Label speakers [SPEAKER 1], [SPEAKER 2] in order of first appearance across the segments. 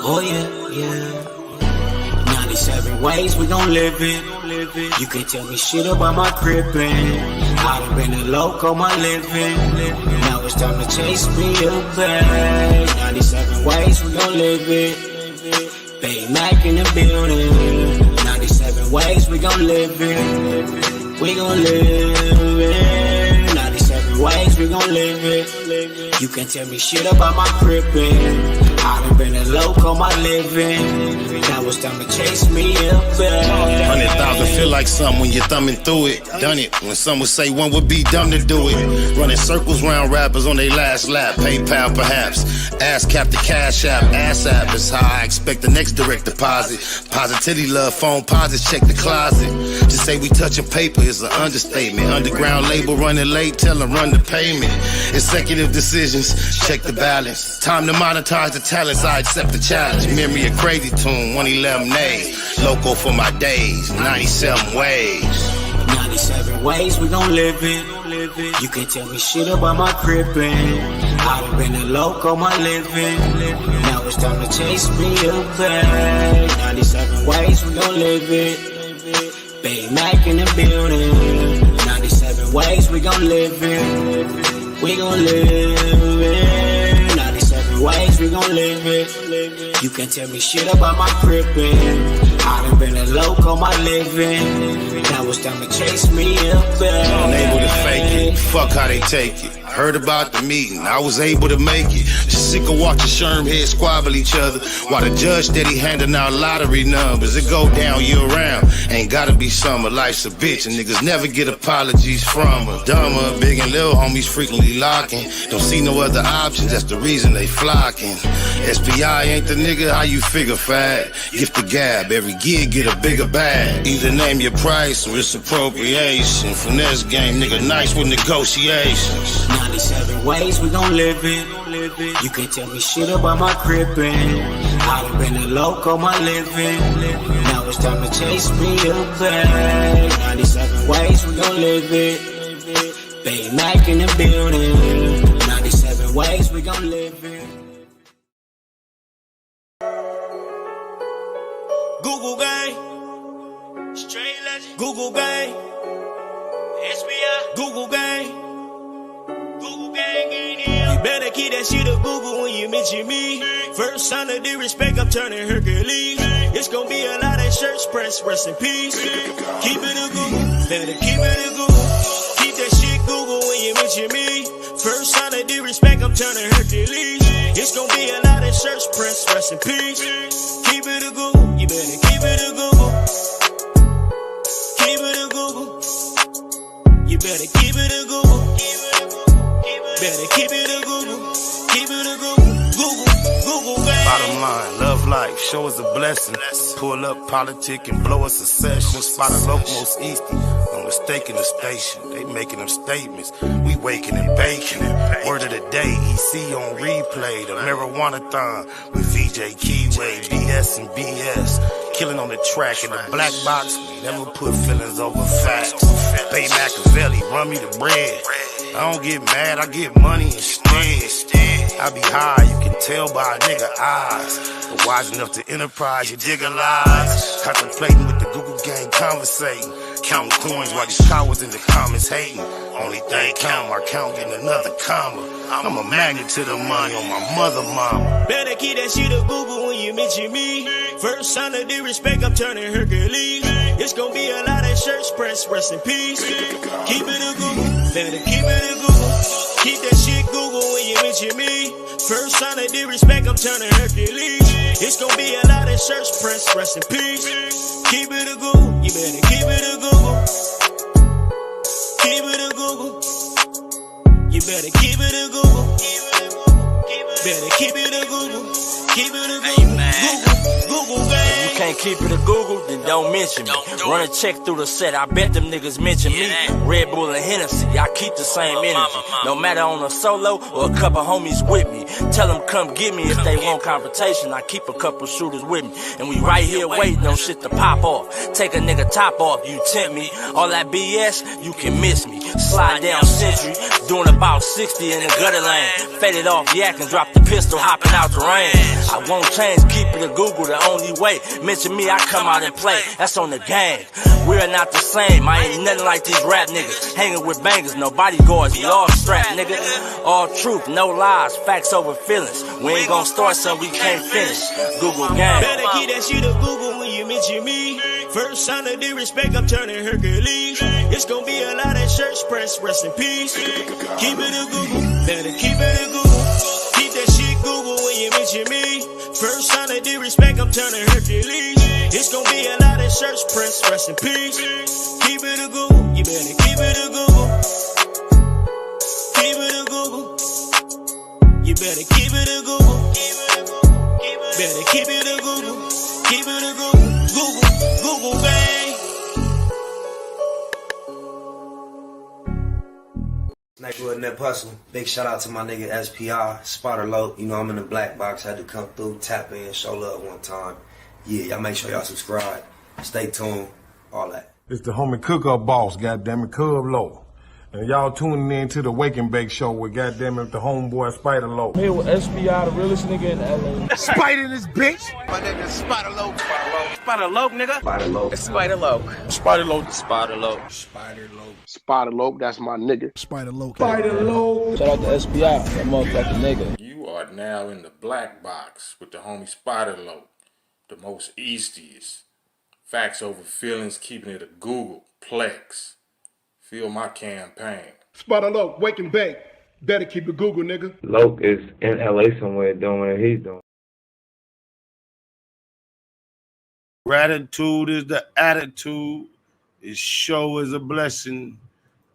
[SPEAKER 1] Oh yeah, yeah. 97 ways we gon' live it. You can't tell me shit about my crippin'. I done been a loco my living. Now it's time to chase me a bag. 97 ways we gon' live it. Bay Mac in the building. 97 ways we gon' live it. We gon' live it. 97 ways we gon' live it. You can't tell me shit about my crippin'. I done been a loco my living. Now it's time to chase me a bag.
[SPEAKER 2] 100,000 feel like something when you're thumbing through it. Done it when some would say one would be dumb to do it. Running circles round rappers on their last lap. PayPal perhaps. Ass cap the cash app. Ass app is how I expect the next direct deposit. Positivity love phone posits check the closet. Just say we touching paper is an understatement. Underground label running late, tell them run the payment. Executive decisions, check the balance. Time to monetize the talents, I accept the challenge. Memory a crazy tune, 111 days. Loco for my days, 97 ways.
[SPEAKER 1] 97 ways we gon' live it. You can't tell me shit about my crippin'. I done been a loco my living. Now it's time to chase me a bag. 97 ways we gon' live it. Bay Mac in the building. 97 ways we gon' live it. We gon' live it. 97 ways we gon' live it. You can't tell me shit about my crippin'. I done been a loco my living. Now it's time to chase me a bag.
[SPEAKER 2] Unable to fake it, fuck how they take it. Heard about the meeting, I was able to make it. Just sick of watching Sherm heads squabble each other while the judge steady handing out lottery numbers. It go down year round, ain't gotta be summer. Life's a bitch and niggas never get apologies from her. Dumber, big and little homies frequently locking. Don't see no other options, that's the reason they flocking. SPI ain't the nigga, how you figure fat? Gift the gab, every gig get a bigger bag. Either name your price or it's appropriation. Finesse game, nigga nice with negotiations.
[SPEAKER 1] 97 ways we gon' live it. You can't tell me shit about my crippin'. I done been a loco my living. Now it's time to chase me a bag. 97 ways we gon' live it. Bay Mac in the building. 97 ways we gon' live it.
[SPEAKER 3] Google gang, straight legend. Google gang, SBI. Google gang. Google gang in here. You better keep that shit a Google when you mention me. First sign of disrespect, I'm turning Hercules. It's gonna be a lot of shirts pressed, rest in peace. Keep it a Google, better keep it a Google. Keep that shit Google when you mention me. First sign of disrespect, I'm turning Hercules. It's gonna be a lot of shirts pressed, rest in peace. Keep it a Google, you better keep it a Google. Keep it a Google. You better keep it a Google. Better keep it a Google. Keep it a Google. Google, baby.
[SPEAKER 2] Bottom line, love life, show us a blessing. Pull up politic and blow us a session. Spot a locomost easty, no mistake in the station. They making them statements, we waking and baking. Word of the day, EC on replay. The marijuana-thon with VJ Keyway, BS and BS. Killing on the track in the black box, we never put feelings over facts. Bay Machiavelli, run me the bread. I don't get mad, I get money instead. I be high, you can tell by a nigga eyes. But wise enough to enterprise, you dig a lies. Contemplating with the Google gang, conversating. Counting coins while these cowards in the comments hating. Only thing count, my count getting another comma. I'm a magnet to the money on my mother mama.
[SPEAKER 3] Better keep that shit a Google when you mention me. First sign of disrespect, I'm turning Hercules. It's gonna be a lot of shirts pressed, rest in peace. Keep it a Google, better keep it a Google. Keep that shit Google when you mention me. First sign of disrespect, I'm turning Hercules. It's gonna be a lot of shirts pressed, rest in peace. Keep it a Google, you better keep it a Google. Keep it a Google. You better keep it a Google. Better keep it a Google. Keep it a Google. Google, gang.
[SPEAKER 4] can't keep it a Google, then don't mention me. Run a check through the set, I bet them niggas mention me. Red Bull and Hennessy, I keep the same energy. No matter on a solo or a couple homies with me. Tell them come get me if they want confrontation. I keep a couple shooters with me. And we right here waiting on shit to pop off. Take a nigga top off, you tempt me. All that BS, you can miss me. Slide down Century, doing about 60 in the gutter lane. Faded off yak and drop the pistol, hopping out the rain. I won't change, keep it a Google the only way. Mention me, I come out and play. That's on the gang. We are not the same. I ain't nothing like these rap niggas. Hanging with bangers, no bodyguards, we all strapped, nigga. All truth, no lies, facts over feelings. We ain't gonna start something we can't finish. Google gang.
[SPEAKER 3] Better keep that shit a Google when you mention me. First sign of disrespect, I'm turning Hercules. It's gonna be a lot of shirts press, rest in peace. Keep it a Google, better keep it a Google. Keep that shit Google when you mention me. First sign of disrespect, I'm turning Hercules. It's gonna be a lot of shirts press, rest in peace. Keep it a Google, you better keep it a Google. Keep it a Google. You better keep it a Google. Better keep it a Google. Keep it a Google. Google, bang.
[SPEAKER 5] Nigga Nip Hustle. Big shout out to my nigga SPI, Spotter LOC. You know I'm in the black box. Had to come through, tap in, show love one time. Yeah, y'all make sure y'all subscribe. Stay tuned. All that.
[SPEAKER 6] It's the homie cook-up boss, goddammit, Cub Low. And y'all tuning in to the Wake and Bake Show with goddammit the homeboy Spider Low.
[SPEAKER 7] Here with SPI, the realest nigga in LA.
[SPEAKER 6] Spider this bitch!
[SPEAKER 2] My nigga is Spider LOC.
[SPEAKER 4] Spider LOC, nigga.
[SPEAKER 5] Spider LOC.
[SPEAKER 4] Spider LOC.
[SPEAKER 6] Spider Low.
[SPEAKER 4] Spider LOC.
[SPEAKER 6] Spider Low.
[SPEAKER 2] Spider LOC, that's my nigga.
[SPEAKER 6] Spider Low. Spider Low.
[SPEAKER 7] Shout out to SPI, that motherfucking nigga.
[SPEAKER 8] You are now in the black box with the homie Spider LOC, the most eastiest. Facts over feelings, keeping it a Google Plex. Feel my campaign.
[SPEAKER 6] Spider Low, Wake and Bake. Better keep it Google, nigga.
[SPEAKER 9] LOC is in LA somewhere doing what he's doing.
[SPEAKER 2] Gratitude is the attitude. This show is a blessing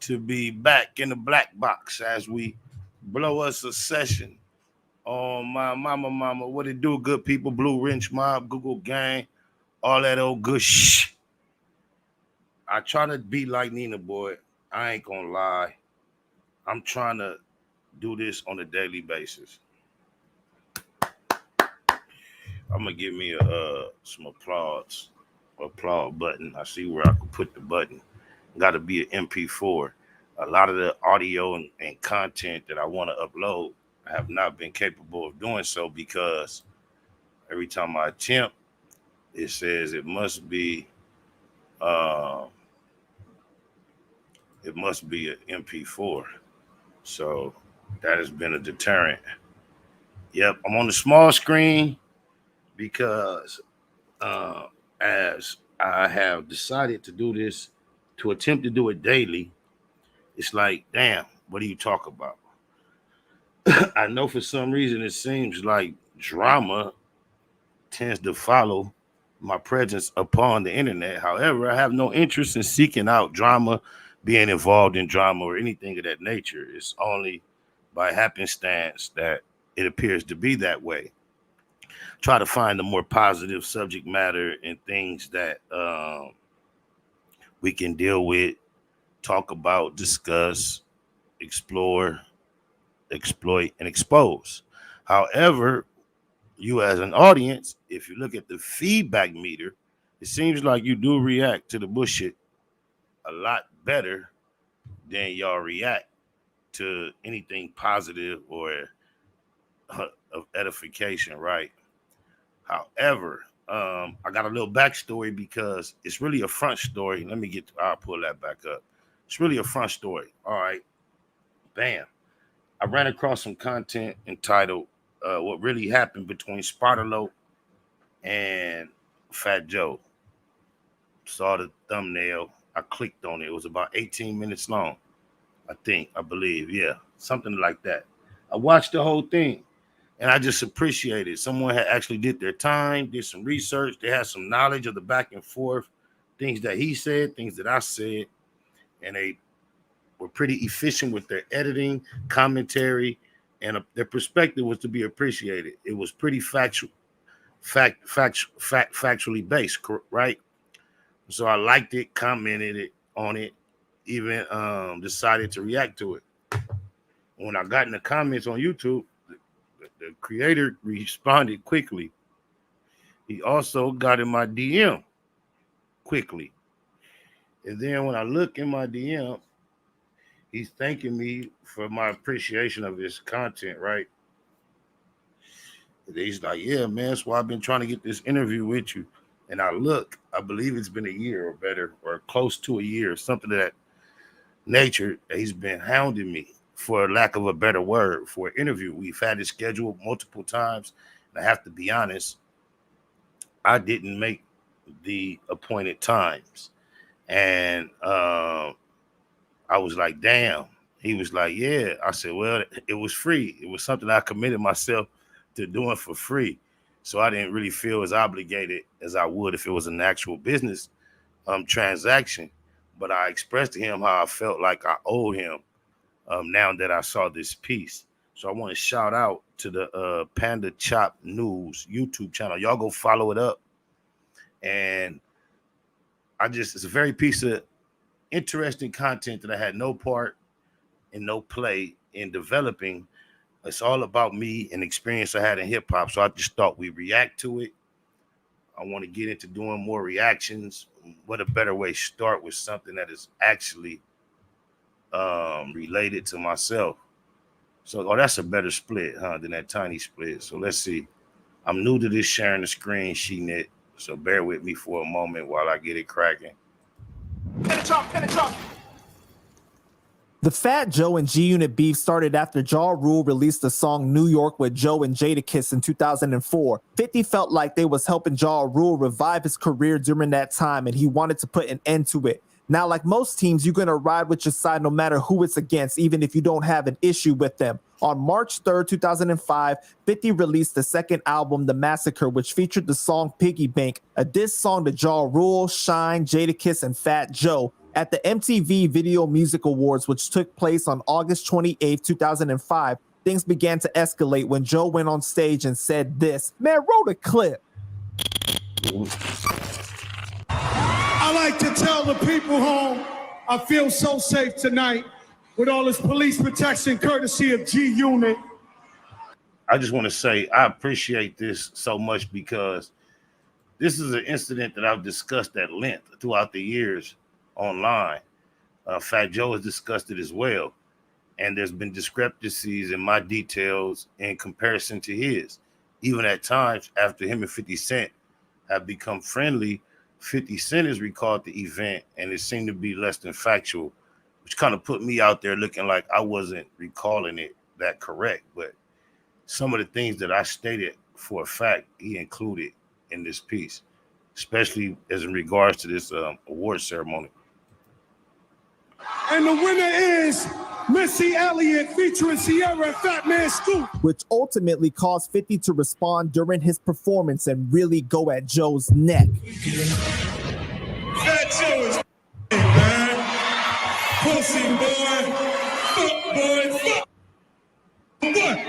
[SPEAKER 2] to be back in the black box as we blow us a session. Oh, my mama, what it do, good people? Blue Wrench Mob, Google Gang, all that old good shh. I try to be like Nina, boy. I ain't gonna lie. I'm trying to do this on a daily basis. I'm gonna give me some applaud button. I see where I can put the button. Got to be an MP4. A lot of the audio and content that I want to upload, I have not been capable of doing so because every time I attempt, it says it must be an MP4. So that has been a deterrent. Yep, I'm on the small screen because as I have decided to do this, to attempt to do it daily, it's like, damn, what do you talk about? I know for some reason it seems like drama tends to follow my presence upon the internet. However, I have no interest in seeking out drama, being involved in drama or anything of that nature. It's only by happenstance that it appears to be that way. Try to find a more positive subject matter and things that we can deal with, talk about, discuss, explore, exploit, and expose. However, you as an audience, if you look at the feedback meter, it seems like you do react to the bullshit a lot better than y'all react to anything positive or of edification, right? However, I got a little backstory because it's really a front story. I'll pull that back up. It's really a front story. All right. Bam. I ran across some content entitled What Really Happened Between Spider LOC and Fat Joe. Saw the thumbnail. I clicked on it. It was about 18 minutes long. I believe. Yeah. Something like that. I watched the whole thing. And I just appreciate it. Someone had actually did their time, did some research. They had some knowledge of the back and forth, things that he said, things that I said. And they were pretty efficient with their editing, commentary, and their perspective was to be appreciated. It was pretty factual. factually based, right? So I liked it, commented on it, even decided to react to it. When I got in the comments on YouTube, the creator responded quickly. He also got in my DM quickly. And then when I look in my DM, he's thanking me for my appreciation of his content, right? And he's like, yeah, man, that's why I've been trying to get this interview with you. And I believe it's been a year or better, or close to a year, something of that nature. He's been hounding me, for lack of a better word, for an interview. We've had it scheduled multiple times. And I have to be honest, I didn't make the appointed times. And I was like, damn. He was like, yeah. I said, well, it was free. It was something I committed myself to doing for free. So I didn't really feel as obligated as I would if it was an actual business transaction. But I expressed to him how I felt like I owed him now that I saw this piece. So I want to shout out to the Panda Chop News YouTube channel. Y'all go follow it up. And it's a very piece of interesting content that I had no part and no play in developing. It's all about me and experience I had in hip hop. So I just thought we'd react to it. I want to get into doing more reactions. What a better way to start with something that is actually related to myself. So, that's a better split, than that tiny split. So let's see. I'm new to this sharing the screen, She-Knit. So bear with me for a moment while I get it cracking.
[SPEAKER 10] The Fat Joe and G-Unit beef started after Ja Rule released the song New York with Joe and Jadakiss in 2004. 50 felt like they was helping Ja Rule revive his career during that time, and he wanted to put an end to it. Now, like most teams, you're going to ride with your side no matter who it's against, even if you don't have an issue with them. On March 3rd, 2005, 50 released the second album, The Massacre, which featured the song Piggy Bank, a diss song to Ja Rule, Shine, Jadakiss, and Fat Joe. At the MTV Video Music Awards, which took place on August 28, 2005, things began to escalate when Joe went on stage and said this. Man, roll the clip.
[SPEAKER 11] I like to tell the people home, I feel so safe tonight with all this police protection courtesy of G-Unit.
[SPEAKER 2] I just want to say I appreciate this so much because this is an incident that I've discussed at length throughout the years online. Fat Joe has discussed it as well. And there's been discrepancies in my details in comparison to his. Even at times after him and 50 Cent have become friendly, 50 Cent has recalled the event and it seemed to be less than factual, which kind of put me out there looking like I wasn't recalling it that correct. But some of the things that I stated for a fact, he included in this piece, especially as in regards to this award ceremony.
[SPEAKER 11] And the winner is Missy Elliott featuring Sierra and Fat Man Scoop.
[SPEAKER 10] Which ultimately caused 50 to respond during his performance and really go at Joe's neck.
[SPEAKER 11] Fat Joe is man. Pussy boy. Fuck boy. Fuck. What?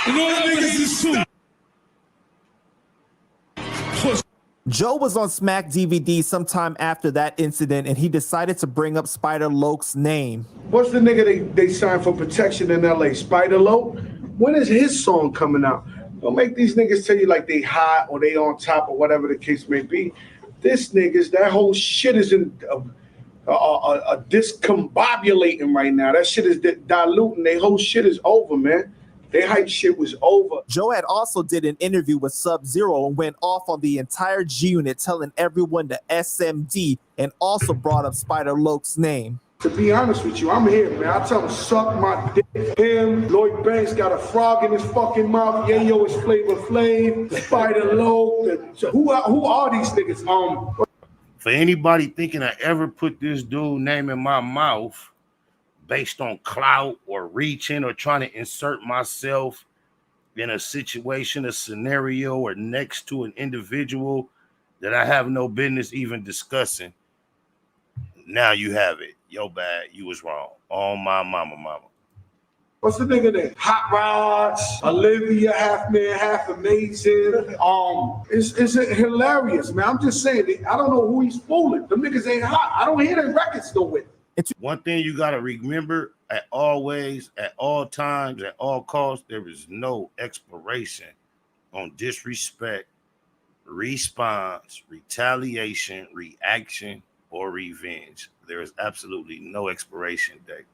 [SPEAKER 11] You know what niggas is too.
[SPEAKER 10] Joe was on Smack DVD sometime after that incident, and he decided to bring up Spider LOC's name.
[SPEAKER 11] What's the nigga they signed for protection in LA? Spider LOC? When is his song coming out? Don't make these niggas tell you like they hot or they on top or whatever the case may be. This niggas, that whole shit is in discombobulating right now. That shit is diluting. Their whole shit is over, man. Their hype shit was over.
[SPEAKER 10] Joe had also did an interview with Sub-Zero and went off on the entire G-Unit, telling everyone to SMD, and also brought up Spider LOC's name.
[SPEAKER 11] To be honest with you, I'm here, man. I tell him, suck my dick. Him, Lloyd Banks got a frog in his fucking mouth. Yayo is Flavor Flav, Spider LOC. Who are these niggas?
[SPEAKER 2] For anybody thinking I ever put this dude name in my mouth based on clout or reaching or trying to insert myself in a situation, a scenario, or next to an individual that I have no business even discussing, now you have it. Yo bad, you was wrong. Oh my mama.
[SPEAKER 11] What's the nigga name? Hot Rods, Olivia, half man, half amazing. It's hilarious, man. I'm just saying, I don't know who he's fooling. The niggas ain't hot. I don't hear their records no with.
[SPEAKER 2] One thing you gotta remember at always, at all times, at all costs, there is no expiration on disrespect, response, retaliation, reaction, or revenge. There is absolutely no expiration date.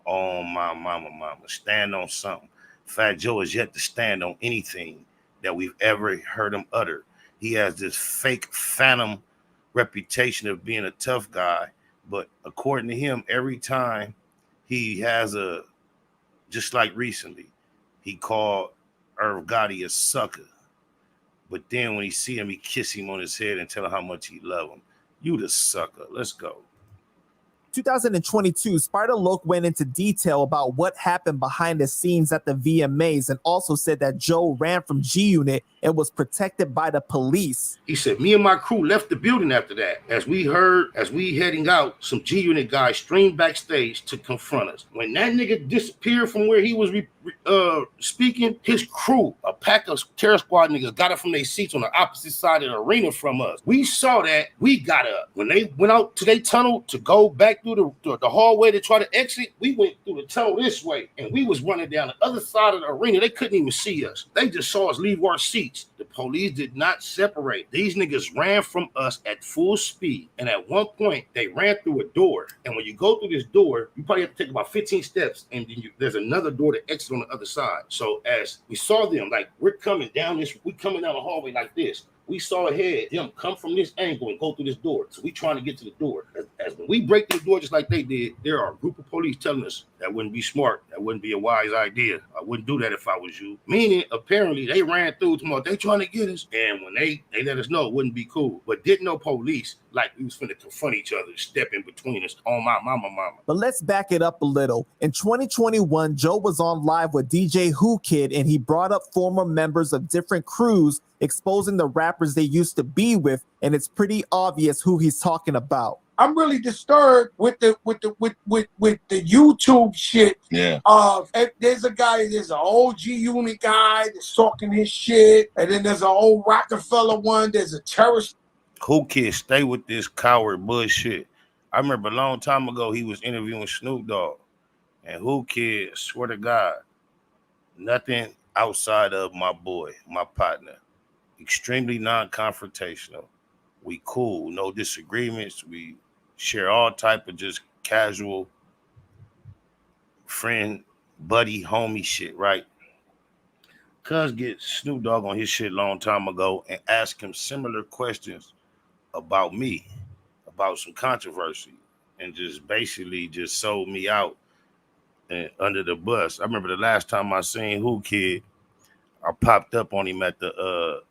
[SPEAKER 2] Oh, my mama, stand on something. Fat Joe is yet to stand on anything that we've ever heard him utter. He has this fake phantom reputation of being a tough guy, but according to him, every time he has just like recently, he called Irv Gotti a sucker. But then when he see him, he kiss him on his head and tell him how much he love him. You the sucker. Let's go.
[SPEAKER 10] 2022, Spider LOC went into detail about what happened behind the scenes at the VMAs and also said that Joe ran from G Unit and was protected by the police.
[SPEAKER 2] He said, me and my crew left the building after that. As we heading out, some G Unit guys streamed backstage to confront us. When that nigga disappeared from where he was speaking, his crew, a pack of terror squad niggas, got up from their seats on the opposite side of the arena from us. We saw that. We got up. When they went out to their tunnel to go back through the hallway to try to exit, we went through the tunnel this way, and we was running down the other side of the arena. They couldn't even see us. They just saw us leave our seats. The police did not separate. These niggas ran from us at full speed, and at one point, they ran through a door. And when you go through this door, you probably have to take about 15 steps, and then there's another door to exit on the other side. So as we saw them, like we're coming down the hallway like this. We saw ahead them come from this angle and go through this door. So we trying to get to the door. As when we break through the door just like they did, there are a group of police telling us that wouldn't be smart. That wouldn't be a wise idea. I wouldn't do that if I was you. Meaning, apparently, they ran through tomorrow. They trying to get us. And when they let us know it wouldn't be cool. But didn't know police like we was finna confront each other, step in between us. Oh, my mama.
[SPEAKER 10] But let's back it up a little. In 2021, Joe was on live with DJ Who Kid, and he brought up former members of different crews exposing the rappers they used to be with, and it's pretty obvious who he's talking about.
[SPEAKER 11] I'm really disturbed with the YouTube shit.
[SPEAKER 2] Yeah.
[SPEAKER 11] There's an old G Unit guy that's talking his shit, and then there's an old Rockefeller one. There's a terrorist.
[SPEAKER 2] Who Kid, stay with this coward bullshit. I remember a long time ago he was interviewing Snoop Dogg, and Who Kid, swear to God, nothing outside of my boy, my partner. Extremely non-confrontational. We cool, no disagreements. We share all type of just casual friend, buddy, homie shit, right? Cuz get Snoop Dogg on his shit long time ago and ask him similar questions about me, about some controversy, and just basically just sold me out and under the bus. I remember the last time I seen Who Kid, I popped up on him at the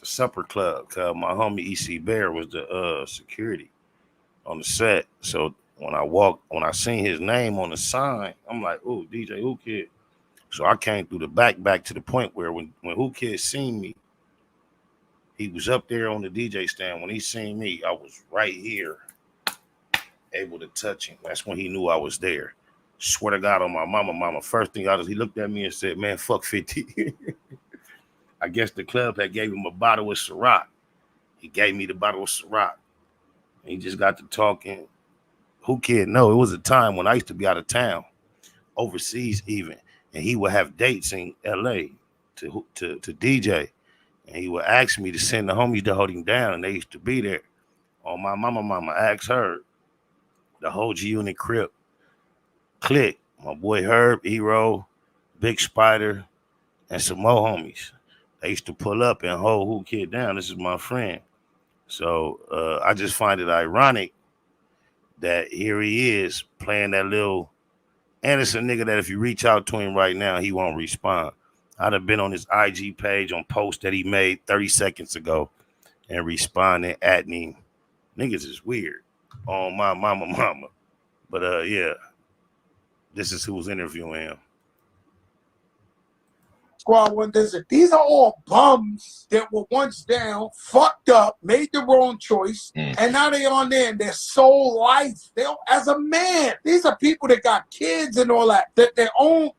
[SPEAKER 2] supper club, cause my homie EC Bear was the security on the set. So when I seen his name on the sign, I'm like, "Ooh, DJ Who Kid." So I came through the back to the point where when Who Kid seen me, he was up there on the DJ stand. When he seen me, I was right here, able to touch him. That's when he knew I was there. Swear to God on my mama. First thing he looked at me and said, "Man, fuck 50." I guess the club had gave him a bottle of Ciroc. He gave me the bottle of Ciroc. And he just got to talking. Who Kid? No, it was a time when I used to be out of town, overseas even. And he would have dates in LA to DJ. And he would ask me to send the homies to hold him down. And they used to be there. On my mama, asked her, the whole G Unit crib. Click. My boy Herb, Hero, Big Spider, and some more homies. They used to pull up and hold Who Kid down. This is my friend. So I just find it ironic that here he is playing that little, and it's a nigga that if you reach out to him right now, he won't respond. I'd have been on his IG page on post that he made 30 seconds ago and responding at me. Niggas is weird. Oh, my mama. But yeah, this is who was interviewing him.
[SPEAKER 11] Squad, these are all bums that were once down, fucked up, made the wrong choice, and now they on there and their soul life. As a man, these are people that got kids and all that. All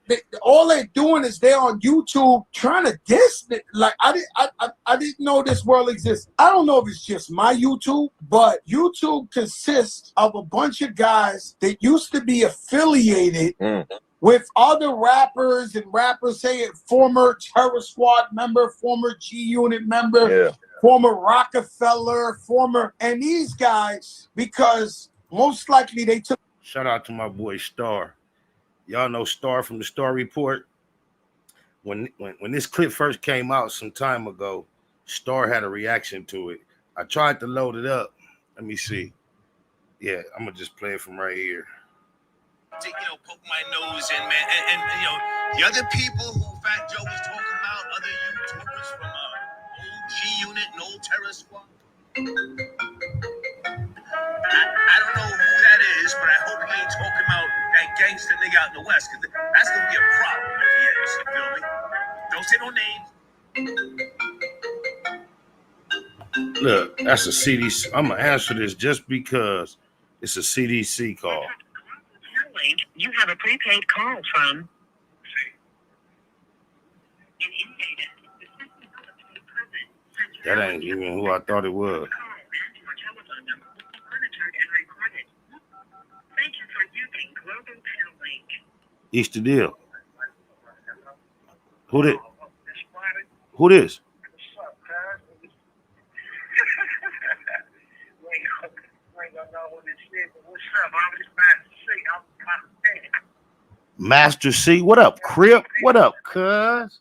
[SPEAKER 11] they're doing is they're on YouTube trying to diss it. Like I didn't know this world exists. I don't know if it's just my YouTube, but YouTube consists of a bunch of guys that used to be affiliated with other rappers, and rappers saying former Terror Squad member, former G Unit member, former Rockefeller, and these guys, because most likely they took.
[SPEAKER 2] Shout out to my boy Star. Y'all know Star from the Star Report. When this clip first came out some time ago, Star had a reaction to it. I tried to load it up. Let me see. Yeah, I'm gonna just play it from right here.
[SPEAKER 12] To, poke my nose in, man, and the other people who Fat Joe was talking about, other YouTubers from old G Unit and old Terror Squad. I don't know who that is, but I hope he ain't talking about that gangster nigga out in the West, because that's gonna be a problem if he is. You feel me? Don't say no names.
[SPEAKER 2] Look, that's a CDC. I'm gonna answer this just because it's a CDC call.
[SPEAKER 13] You have a prepaid call from.
[SPEAKER 2] That ain't even who I thought it was. Easter deal. Who this? Who this? Master C, what up, Crip? What up, cuz?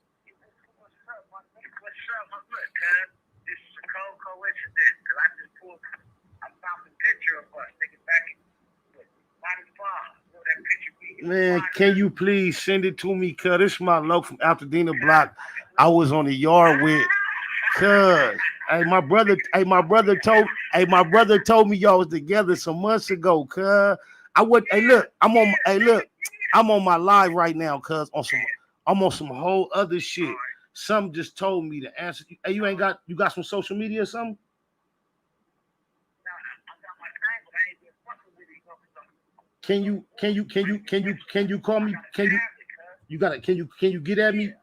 [SPEAKER 2] Man, can you please send it to me, cuz? This is my loc from Altadena Block. I was on the yard with, cuz. Hey, my brother told me y'all was together some months ago, cuz. I'm on my live right now, cuz I'm on some whole other shit. Some just told me to answer. Hey, you got some social media or something? Can you call me? Can you get at me?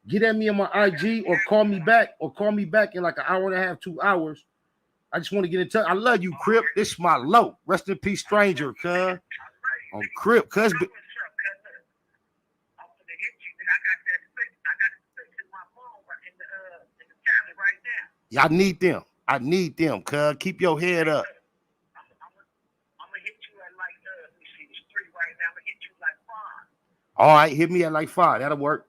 [SPEAKER 2] Get at me on my IG or call me back in like an hour and a half, 2 hours. I just want to get in touch. I love you, Crip. This is my loc. Rest in peace, stranger, cuz. On Crip, cuz. I need them. Cuz. Keep your head up. All right, hit me at like 5. That'll work.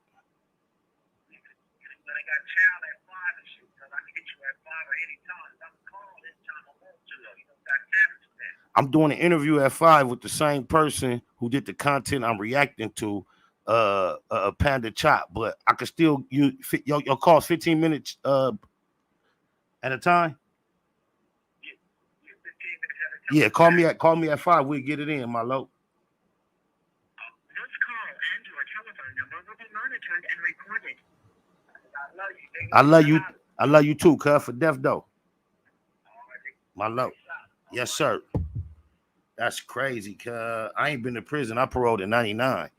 [SPEAKER 2] I'm doing an interview at 5 with the same person who did the content I'm reacting to, Panda Chop. But I can still your call 15 minutes at a time. Yeah, call me at 5. We'll get it in, my loc. I love you too, cuz, for death though. My loc. Yes, sir. That's crazy, cuz. I ain't been to prison. I paroled in 99.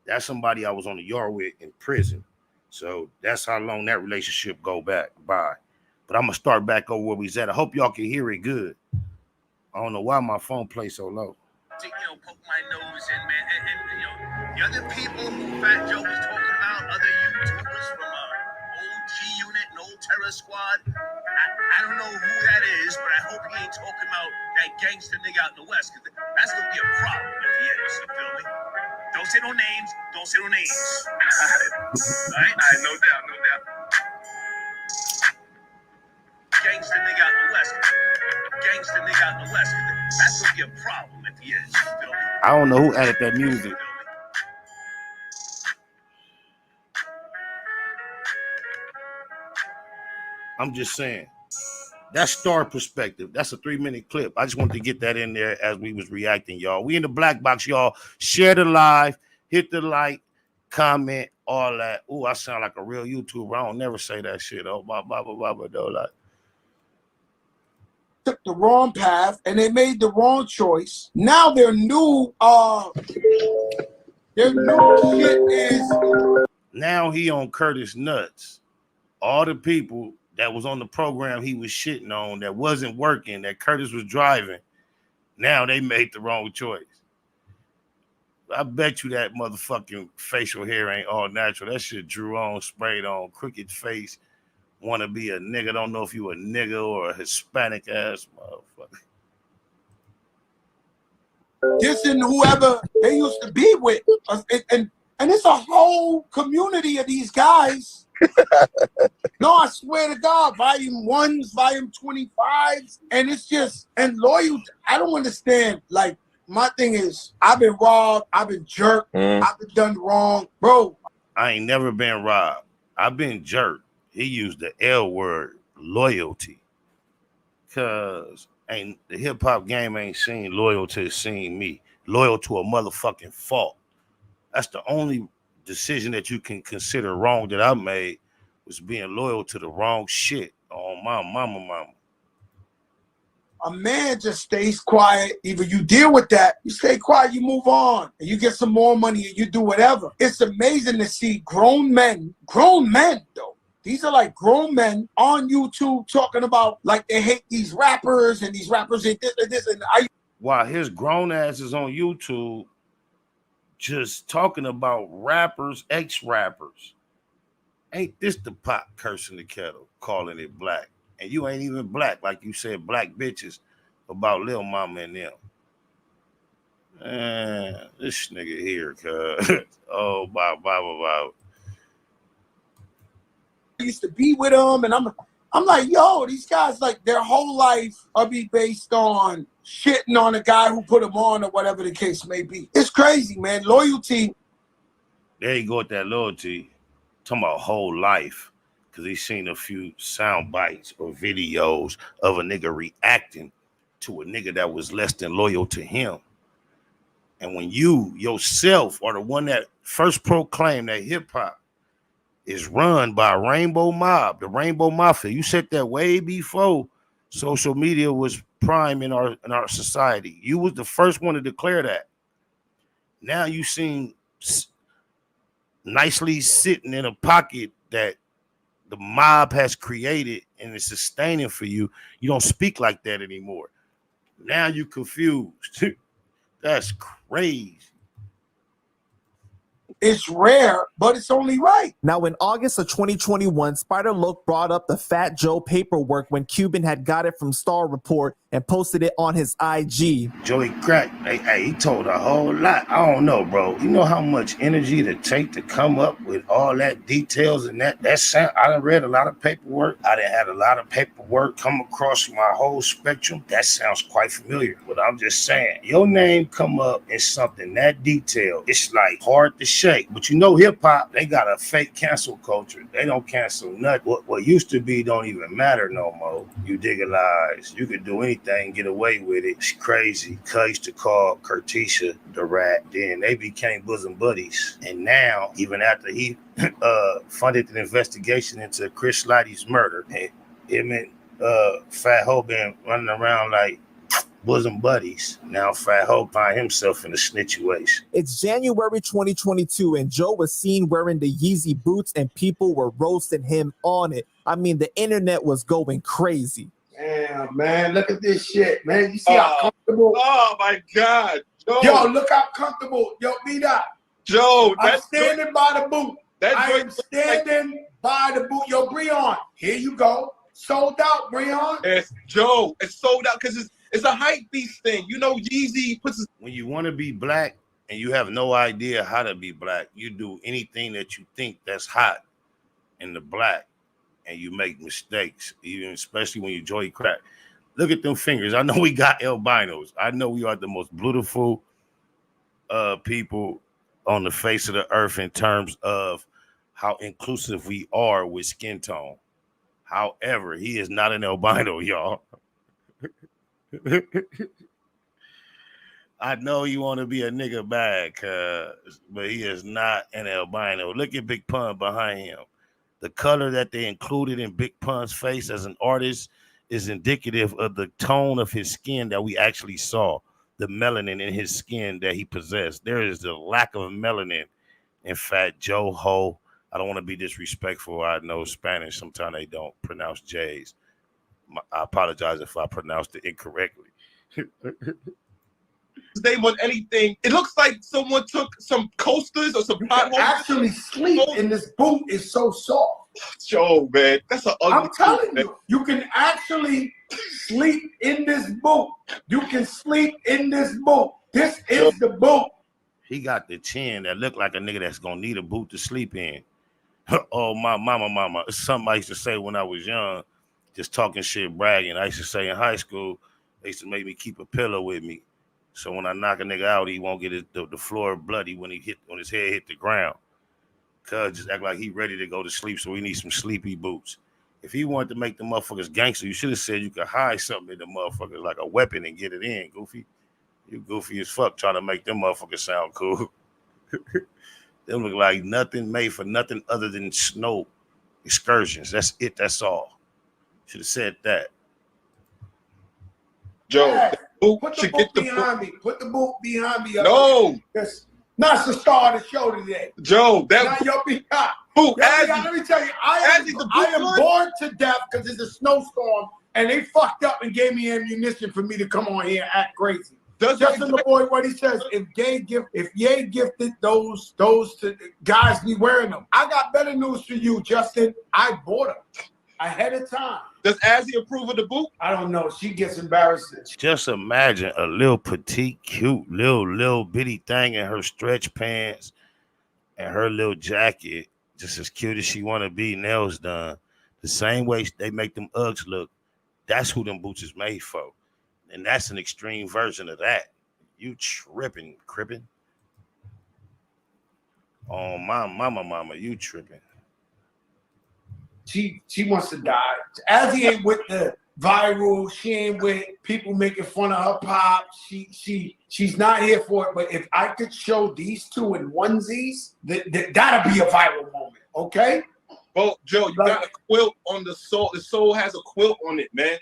[SPEAKER 2] That's somebody I was on the yard with in prison. So that's how long that relationship go back by. But I'm gonna start back over where we's at. I hope y'all can hear it good. I don't know why my phone plays so low.
[SPEAKER 12] To, poke my nose in, man, and the other people who Fat Joe was talking about, other YouTubers from old G Unit and old Terror Squad. I don't know who that is, but I hope he ain't talking about that gangster nigga out in the West, because that's gonna be a problem if he is. You feel me? Don't say no names. All right, no doubt. Gangster nigga out in the West. That's gonna be a problem if he is. You feel me?
[SPEAKER 2] I don't know who added that music. I'm just saying. That's Star Perspective. That's a 3-minute clip. I just wanted to get that in there as we was reacting, y'all. We in the black box, y'all. Share the live, hit the like, comment, all that. Ooh, I sound like a real YouTuber. I don't never say that shit. Oh, blah, blah, blah, blah, blah, blah, like.
[SPEAKER 11] Took the wrong path and they made the wrong choice. Now their new shit is.
[SPEAKER 2] Now he on Curtis nuts. All the people that was on the program he was shitting on that wasn't working, that Curtis was driving, now they made the wrong choice. I bet you that motherfucking facial hair ain't all natural. That shit drew on, sprayed on, crooked face, want to be a nigga, don't know if you a nigga or a Hispanic ass motherfucker.
[SPEAKER 11] Dissing whoever they used to be with. And it's a whole community of these guys. No, I swear to God, volume 1s, volume 25s, and it's just, and loyal. I don't understand. Like, my thing is, I've been robbed, I've been jerked, I've been done wrong. Bro,
[SPEAKER 2] I ain't never been robbed. I've been jerked. He used the L word, loyalty. Cause the hip hop game ain't seen loyal to seen me. Loyal to a motherfucking fault. That's the only decision that you can consider wrong that I made, was being loyal to the wrong shit on my mama.
[SPEAKER 11] a man just stays quiet. Either you deal with that, you stay quiet, you move on, and you get some more money and you do whatever. It's amazing to see grown men though. These are like grown men on YouTube talking about like they hate these rappers and these rappers and this. And
[SPEAKER 2] while his grown ass is on YouTube just talking about rappers, ex-rappers. Ain't this the pot cursing the kettle, calling it black? And you ain't even black, like you said, black bitches about Lil Mama and them. This nigga here, cuz. Oh, bye.
[SPEAKER 11] I used to be with them, and I'm like, yo, these guys, like, their whole life will be based on shitting on a guy who put them on or whatever the case may be. It's crazy, man. Loyalty.
[SPEAKER 2] There you go with that loyalty. Talking about whole life. Because he's seen a few sound bites or videos of a nigga reacting to a nigga that was less than loyal to him. And when you yourself are the one that first proclaimed that hip-hop is run by a Rainbow Mob, the Rainbow Mafia, you said that way before social media was prime in our society. You was the first one to declare that. Now you seem nicely sitting in a pocket that the mob has created and is sustaining for you. You don't speak like that anymore. Now you confused. That's crazy.
[SPEAKER 11] It's rare, but it's only right.
[SPEAKER 10] Now, in August of 2021, Spider Loc brought up the Fat Joe paperwork when Cuban had got it from Star Report and posted it on his IG.
[SPEAKER 2] Joey Crack, hey, he told a whole lot. I don't know, bro. You know how much energy it take to come up with all that details and that sound? I done read a lot of paperwork. I done had a lot of paperwork come across my whole spectrum. That sounds quite familiar. But I'm just saying, your name come up in something that detailed. It's like hard to shake. But you know, hip hop, they got a fake cancel culture. They don't cancel nothing. What used to be don't even matter no more. You digitalize. You can do anything, get away with it. It's crazy. Cuz used to call Curtisha the rat. Then they became bosom buddies. And now, even after he funded an investigation into Chris Lighty's murder, him and Fat Ho been running around like bosom buddies. Now Fat Ho find himself in a situation.
[SPEAKER 10] It's January 2022 and Joe was seen wearing the Yeezy boots and people were roasting him on it. I mean, the internet was going crazy.
[SPEAKER 11] Damn, man, look at this shit, man. You see how comfortable?
[SPEAKER 14] Oh my God, Joe.
[SPEAKER 11] Yo, look how comfortable. Yo, beat up.
[SPEAKER 14] Joe,
[SPEAKER 11] I'm standing by the boot. I'm
[SPEAKER 14] joint
[SPEAKER 11] standing by the boot. Yo, Breon, here you go. Sold out, Breon.
[SPEAKER 14] It's Joe. It's sold out because it's a hype beast thing. You know, Yeezy puts his...
[SPEAKER 2] When you want to be black and you have no idea how to be black, you do anything that you think that's hot in the black and you make mistakes, even especially when you Joey Crack. Look at them fingers. I know we got albinos. I know we are the most beautiful people on the face of the earth in terms of how inclusive we are with skin tone. However, he is not an albino, y'all. I know you want to be a nigga bad, but he is not an albino. Look at Big Pun behind him. The color that they included in Big Pun's face as an artist is indicative of the tone of his skin that we actually saw, the melanin in his skin that he possessed. There is the lack of melanin in Fat Joe Ho. I don't want to be disrespectful. I know Spanish. Sometimes they don't pronounce J's. I apologize if I pronounced it incorrectly.
[SPEAKER 14] His name on anything. It looks like someone took some coasters or some potholes.
[SPEAKER 11] Actually sleep in this boot is so soft.
[SPEAKER 14] Joe, man, that's an ugly.
[SPEAKER 11] I'm telling you, you can actually sleep in this boot. You can sleep in this boot. This is the boot.
[SPEAKER 2] He got the chin that looked like a nigga that's gonna need a boot to sleep in. Oh, my mama. It's something I used to say when I was young, just talking shit, bragging. I used to say in high school, they used to make me keep a pillow with me. So when I knock a nigga out, he won't get the floor bloody when his head hit the ground. Cuz just act like he ready to go to sleep, so we need some sleepy boots. If he wanted to make the motherfuckers gangster, you should have said you could hide something in the motherfuckers like a weapon and get it in, Goofy. You goofy as fuck trying to make them motherfuckers sound cool. They look like nothing made for nothing other than snow excursions. That's it. That's all. Should have said that.
[SPEAKER 14] Joe,
[SPEAKER 11] Yes.
[SPEAKER 14] boot
[SPEAKER 11] Put the
[SPEAKER 14] should
[SPEAKER 11] boot
[SPEAKER 14] get the
[SPEAKER 11] behind me. Put the boot behind me.
[SPEAKER 14] No.
[SPEAKER 11] That's not the star of the show today.
[SPEAKER 14] Joe, that
[SPEAKER 11] Not your behind.
[SPEAKER 14] boot.
[SPEAKER 11] Let me tell you, I am
[SPEAKER 14] boot
[SPEAKER 11] bored to death because it's a snowstorm and they fucked up and gave me ammunition for me to come on here and act crazy. Justin the boy, what he says, if Ye gifted those to guys be wearing them. I got better news for you, Justin. I bought them ahead of time.
[SPEAKER 14] Does Azzy approve of the boot?
[SPEAKER 11] I don't know. She gets embarrassed.
[SPEAKER 2] Just imagine a little petite, cute, little bitty thing in her stretch pants and her little jacket, just as cute as she want to be, nails done. The same way they make them Uggs look. That's who them boots is made for. And that's an extreme version of that. You tripping, crippin'. Oh, my mama, you tripping.
[SPEAKER 11] She wants to die. Azzy ain't with the viral. She ain't with people making fun of her pop. She's not here for it. But if I could show these two in onesies, that'll be a viral moment. Okay.
[SPEAKER 14] Well, Joe, you got a quilt on the sole. The sole has a quilt on it, man.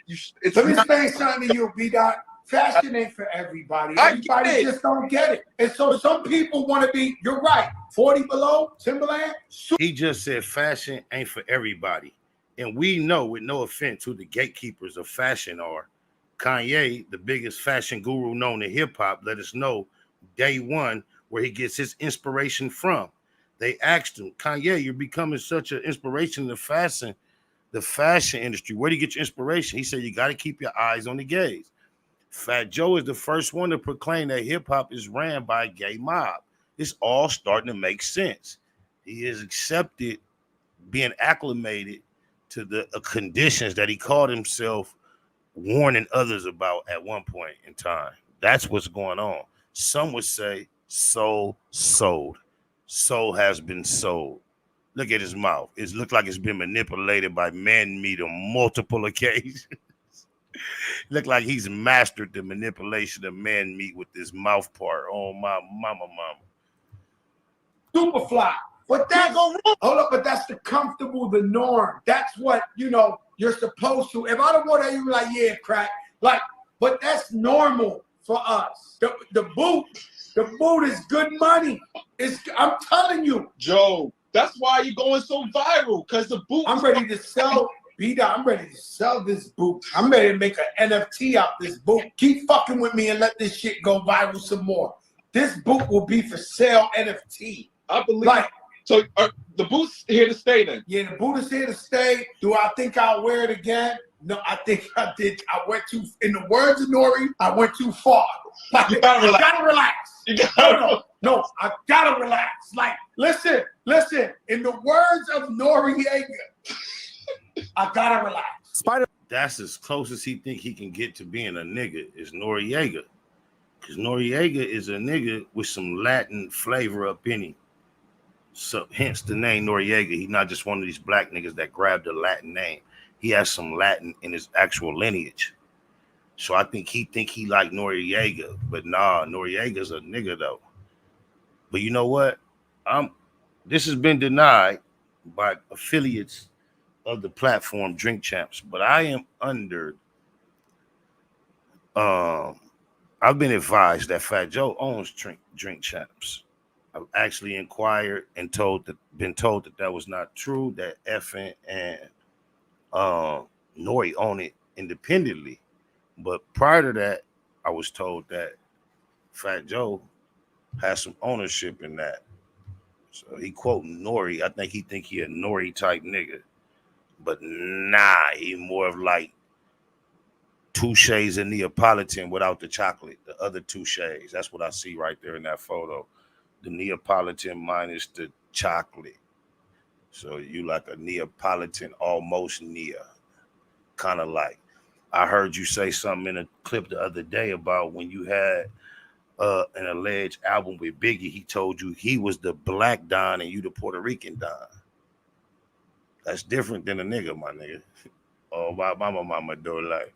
[SPEAKER 11] Let me explain something to you, B-Dot. Fashion ain't for everybody. Everybody just don't get it. And so some people want to be, you're right, 40 below, Timberland.
[SPEAKER 2] He just said fashion ain't for everybody. And we know, with no offense, who the gatekeepers of fashion are. Kanye, the biggest fashion guru known in hip-hop, let us know day one where he gets his inspiration from. They asked him, Kanye, you're becoming such an inspiration in the fashion industry. Where do you get your inspiration? He said, you got to keep your eyes on the gays. Fat Joe is the first one to proclaim that hip-hop is ran by a gay mob. It's all starting to make sense. He has accepted being acclimated to the conditions that he called himself warning others about at one point in time. That's what's going on. Some would say soul sold. Soul has been sold. Look at his mouth. It looks like it's been manipulated by man meat on multiple occasions. Look like he's mastered the manipulation of man meat with this mouth part. Oh, my mama.
[SPEAKER 11] Superfly. But that's hold up, but that's the comfortable, the norm. That's what you're supposed to. If I don't want to, you be like, yeah, crack. But that's normal for us. The boot is good money. I'm telling you.
[SPEAKER 14] Joe, that's why you're going so viral, because the boot.
[SPEAKER 11] I'm ready to sell. I'm ready to sell this boot. I'm ready to make an NFT out this boot. Keep fucking with me and let this shit go viral some more. This boot will be for sale NFT.
[SPEAKER 14] I believe. So the boot's here to stay then?
[SPEAKER 11] Yeah, the boot is here to stay. Do I think I'll wear it again? No, I think I did. I went too, in the words of Nori, I went too far.
[SPEAKER 14] You gotta relax.
[SPEAKER 11] I gotta relax. No, I gotta relax. Listen. In the words of Noriega, I gotta relax.
[SPEAKER 2] That's as close as he think he can get to being a nigga is Noriega. Because Noriega is a nigga with some Latin flavor up in him. So hence the name Noriega. He's not just one of these black niggas that grabbed a Latin name. He has some Latin in his actual lineage. So I think he like Noriega, but nah, Noriega's a nigga though. But you know what? This has been denied by affiliates of the platform Drink Champs, but I am under. I've been advised that Fat Joe owns Drink Champs. I've actually inquired and been told that was not true. That Effin and Nori own it independently. But prior to that, I was told that Fat Joe has some ownership in that. So he quoting Nori. I think he a Nori type nigga. But nah, he more of like 2 shades of Neapolitan without the chocolate. The other 2 shades. That's what I see right there in that photo. The Neapolitan minus the chocolate. So you like a Neapolitan, almost Nea. Kind of like. I heard you say something in a clip the other day about when you had an alleged album with Biggie, he told you he was the black Don and you the Puerto Rican Don. That's different than a nigga, my nigga. Oh, my mama do like.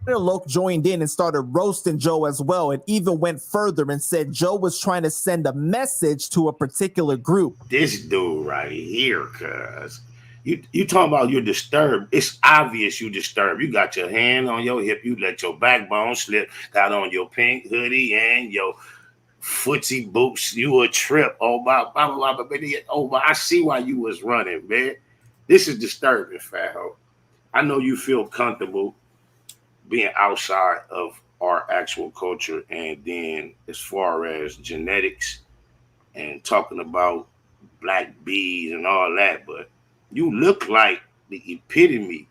[SPEAKER 10] LOC joined in and started roasting Joe as well, and even went further and said Joe was trying to send a message to a particular group.
[SPEAKER 2] This dude right here, cuz. You talking about you're disturbed. It's obvious you disturbed. You got your hand on your hip. You let your backbone slip. Got on your pink hoodie and your footsie boots. You a trip. Oh, my. I see why you was running, man. This is disturbing, Faho. I know you feel comfortable being outside of our actual culture, and then as far as genetics and talking about black bees and all that, but you look like the epitome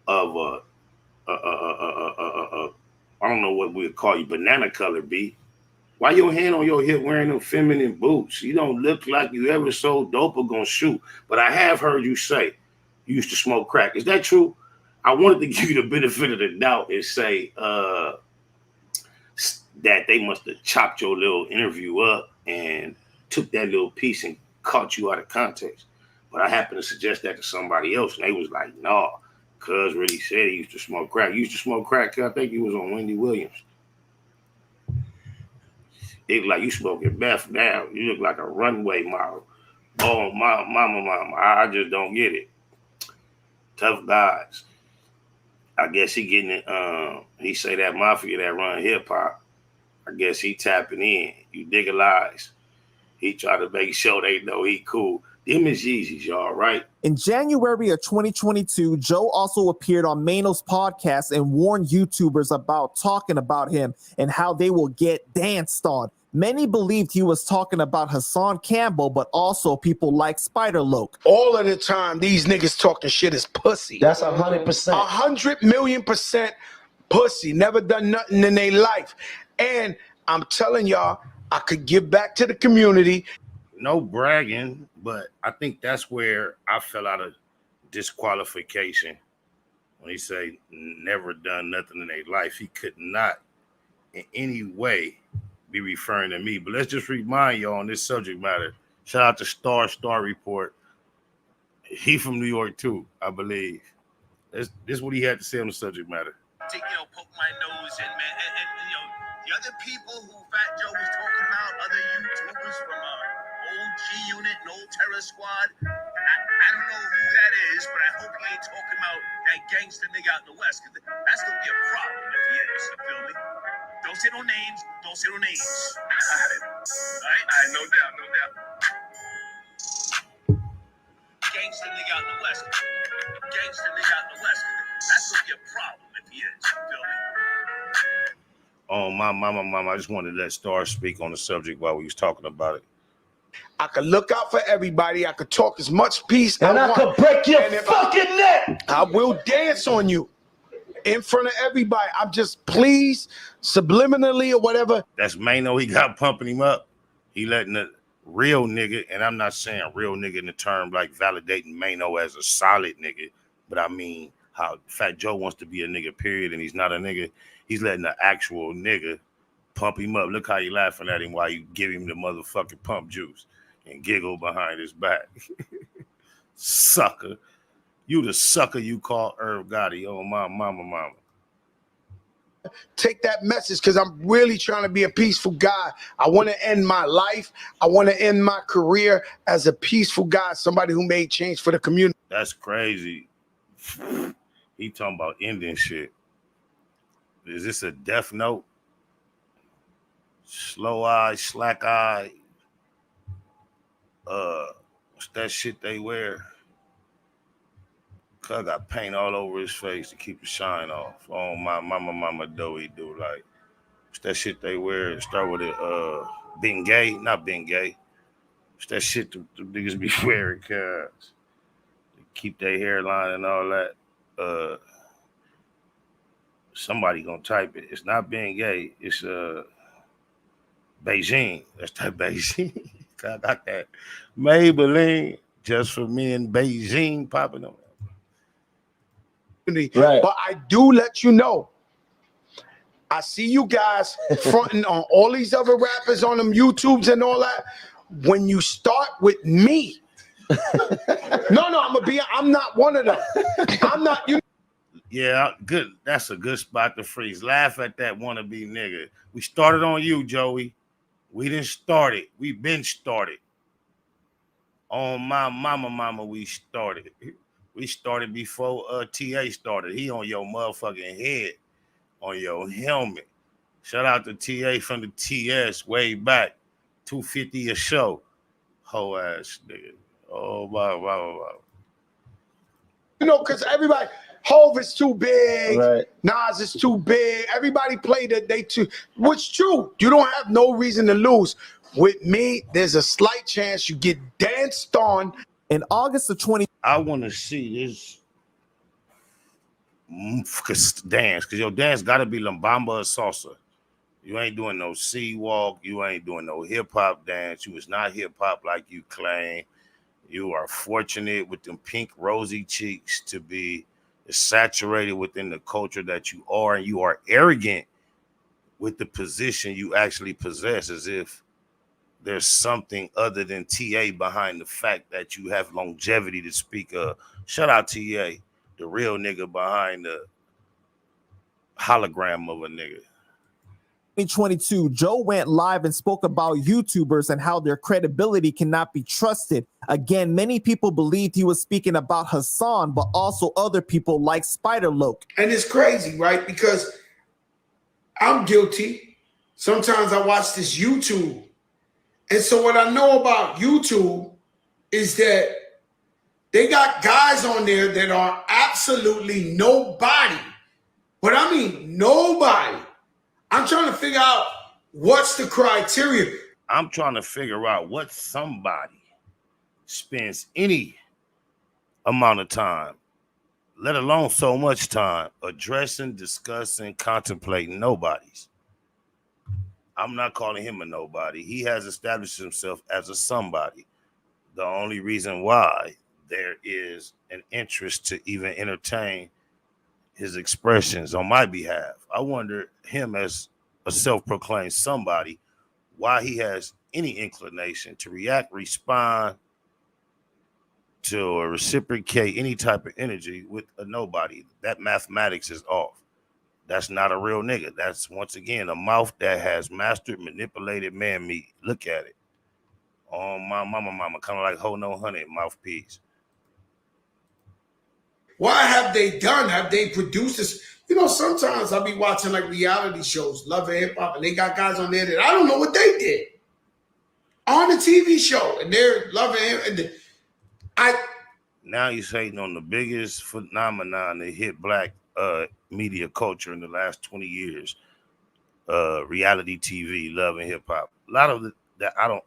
[SPEAKER 2] of I don't know what we'd call you, banana color bee. Why your hand on your hip wearing them feminine boots? You don't look like you ever so dope or gonna shoot. But I have heard you say you used to smoke crack. Is that true? I wanted to give you the benefit of the doubt and say that they must have chopped your little interview up and took that little piece and caught you out of context. But I happened to suggest that to somebody else, and they was like, "No, cuz really said he used to smoke crack. You used to smoke crack, cuz I think he was on Wendy Williams." It like you smoking meth now. You look like a runway model. Oh, mama. I just don't get it. Tough guys. I guess he getting it. He say that mafia that run hip hop. I guess he tapping in. You dig a lies. He try to make sure they know he cool. Them is Yeezys, y'all, right?
[SPEAKER 10] In January of 2022, Joe also appeared on Mano's podcast and warned YouTubers about talking about him and how they will get danced on. Many believed he was talking about Hassan Campbell, but also people like Spider LOC.
[SPEAKER 11] All of the time, these niggas talking shit is pussy.
[SPEAKER 15] That's 100%.
[SPEAKER 11] 100,000,000% pussy. Never done nothing in their life. And I'm telling y'all, I could give back to the community.
[SPEAKER 2] No bragging, but I think that's where I fell out of disqualification. When he say never done nothing in their life, he could not in any way be referring to me. But let's just remind y'all on this subject matter. Shout out to Star Report. He from New York too, I believe. This is what he had to say on the subject matter.
[SPEAKER 12] To, poke my nose in, man. And the other people who Fat Joe was talking about, other YouTubers from old G Unit and old Terror Squad, I don't know who that is, but I hope he ain't talking about that gangster nigga out in the West, because that's going to be a problem if he is, you feel me? Don't say no names. Don't say no names. All right, no doubt. Gangster nigga out in the West. That's going to be a problem if he is, you feel me?
[SPEAKER 2] Oh, my mama, I just wanted to let Star speak on the subject while we was talking about it.
[SPEAKER 11] I could look out for everybody. I could talk as much peace
[SPEAKER 15] and I could break your fucking neck.
[SPEAKER 11] I will dance on you in front of everybody. I'm just pleased, subliminally or whatever.
[SPEAKER 2] That's Mano. He got pumping him up. He letting the real nigga, and I'm not saying real nigga in the term like validating Mano as a solid nigga, but I mean how Fat Joe wants to be a nigga, period, and he's not a nigga. He's letting the actual nigga pump him up. Look how you laughing at him while you give him the motherfucking pump juice and giggle behind his back. Sucker. You the sucker you call Irv Gotti. Oh, my mama.
[SPEAKER 11] Take that message because I'm really trying to be a peaceful guy. I want to end my life. I want to end my career as a peaceful guy, somebody who made change for the community.
[SPEAKER 2] That's crazy. He talking about ending shit. Is this a death note? Slow eye, slack eye. What's that shit they wear? Cuz got paint all over his face to keep the shine off. Oh, my mama doughy do. Like, what's that shit they wear? Start with it, being gay, not being gay. What's that shit the niggas be wearing, cuz? Keep their hairline and all that. Somebody gonna type it. It's not being gay. It's Beijing. That's that Beijing. I got that Maybelline just for me in Beijing popping up.
[SPEAKER 11] Right. But I do let you know, I see you guys fronting on all these other rappers on them YouTubes and all that. When you start with me, I'm not one of them. I'm not you.
[SPEAKER 2] Yeah, good. That's a good spot to freeze. Laugh at that wannabe nigga. We started on you, Joey. We didn't start it. We been started. On my mama, we started. We started before TA started. He on your motherfucking head, on your helmet. Shout out to TA from the TS way back. $250 a show. Whole ass nigga. Oh, wow.
[SPEAKER 11] You know, because everybody, Hov is too big, right. Nas is too big. Everybody played it, they too. What's true? You don't have no reason to lose. With me, there's a slight chance you get danced on.
[SPEAKER 10] In August of 20,
[SPEAKER 2] I want to see this dance, because your dance got to be lambamba or salsa. You ain't doing no C-walk. You ain't doing no hip-hop dance. You was not hip-hop like you claim. You are fortunate with them pink, rosy cheeks to be saturated within the culture that you are, and you are arrogant with the position you actually possess, as if there's something other than TA behind the fact that you have longevity to speak of. Shout out TA, the real nigga behind the hologram of a nigga.
[SPEAKER 10] 2022, Joe went live and spoke about YouTubers and how their credibility cannot be trusted. Again, many people believed he was speaking about Hassan, but also other people like Spider LOC.
[SPEAKER 11] And it's crazy, right? Because I'm guilty. Sometimes I watch this YouTube. And so what I know about YouTube is that they got guys on there that are absolutely nobody. But I mean nobody. I'm trying to figure out what's the criteria.
[SPEAKER 2] I'm trying to figure out what somebody spends any amount of time, let alone so much time, addressing, discussing, contemplating nobodies. I'm not calling him a nobody. He has established himself as a somebody. The only reason why there is an interest to even entertain his expressions on my behalf. I wonder him as a self-proclaimed somebody, why he has any inclination to react, respond to, or reciprocate any type of energy with a nobody. That mathematics is off. That's not a real nigga. That's, once again, a mouth that has mastered, manipulated man meat. Look at it. Oh, my mama, kind of like Ho No Honey mouthpiece.
[SPEAKER 11] Why have they done? Have they produced this? You know, sometimes I'll be watching like reality shows, Love and Hip Hop, and they got guys on there that I don't know what they did on the TV show, and they're loving him.
[SPEAKER 2] Now you're hating on the biggest phenomenon that hit black media culture in the last 20 years, reality TV, Love and Hip Hop. A lot of that I don't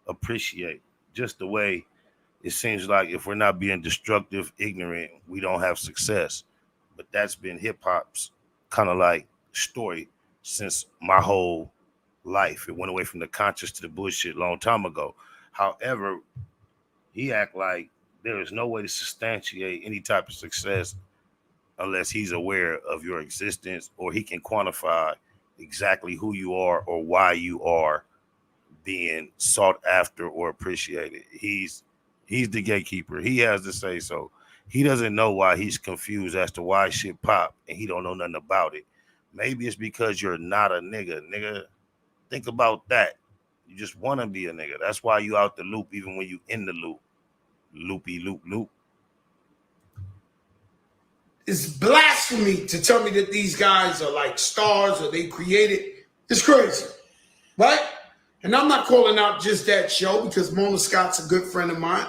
[SPEAKER 2] appreciate, just the way it seems like if we're not being destructive, ignorant, we don't have success. But that's been hip hop's kind of like story since my whole life. It went away from the conscious to the bullshit a long time ago. However, he act like there is no way to substantiate any type of success unless he's aware of your existence, or he can quantify exactly who you are or why you are being sought after or appreciated. He's the gatekeeper. He has to say so. He doesn't know why he's confused as to why shit pop and he don't know nothing about it. Maybe it's because you're not a nigga. Nigga, think about that. You just want to be a nigga. That's why you out the loop even when you in the loop. Loopy loop loop.
[SPEAKER 11] It's blasphemy to tell me that these guys are like stars or they created. It's crazy, right? And I'm not calling out just that show because Mona Scott's a good friend of mine.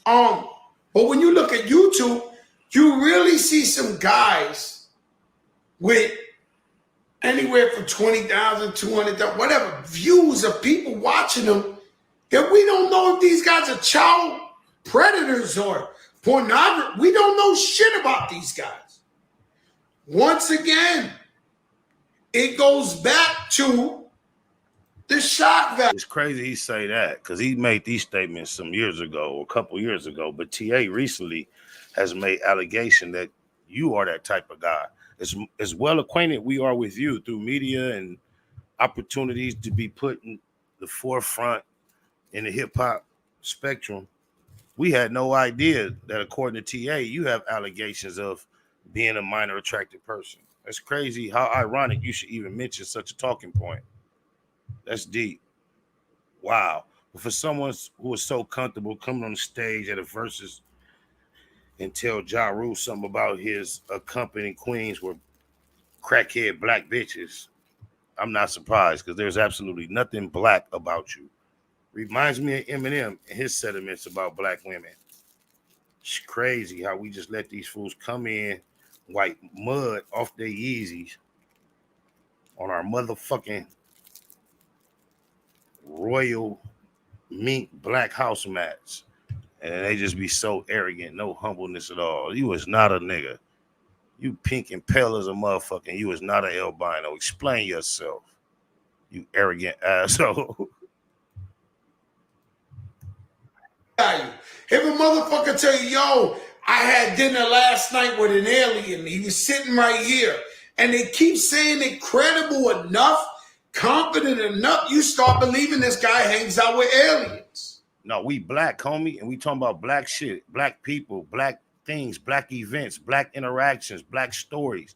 [SPEAKER 11] But when you look at YouTube, you really see some guys with anywhere from 20,000, 200,000, whatever views of people watching them that we don't know if these guys are child predators or pornography. We don't know shit about these guys. Once again, it goes back to the shock value.
[SPEAKER 2] It's crazy he say that because he made these statements some years ago, or a couple years ago. But TA recently has made allegation that you are that type of guy. As well acquainted we are with you through media and opportunities to be put in the forefront in the hip hop spectrum. We had no idea that according to TA, you have allegations of being a minor attracted person. That's crazy. How ironic you should even mention such a talking point. That's deep. Wow. But for someone who is so comfortable coming on the stage at a versus and tell Ja Rule something about his accompanying queens were crackhead black bitches, I'm not surprised because there's absolutely nothing black about you. Reminds me of Eminem and his sentiments about black women. It's crazy how we just let these fools come in, wipe mud off their Yeezys on our motherfucking royal mink black house mats. And they just be so arrogant, no humbleness at all. You is not a nigga. You pink and pale as a motherfucker. You is not an albino. Explain yourself, you arrogant asshole.
[SPEAKER 11] If a motherfucker tell you, yo, I had dinner last night with an alien, he was sitting right here, and they keep saying it credible enough, confident enough, you start believing this guy hangs out with aliens.
[SPEAKER 2] No, we black, homie, and we talking about black shit, black people, black things, black events, black interactions, black stories,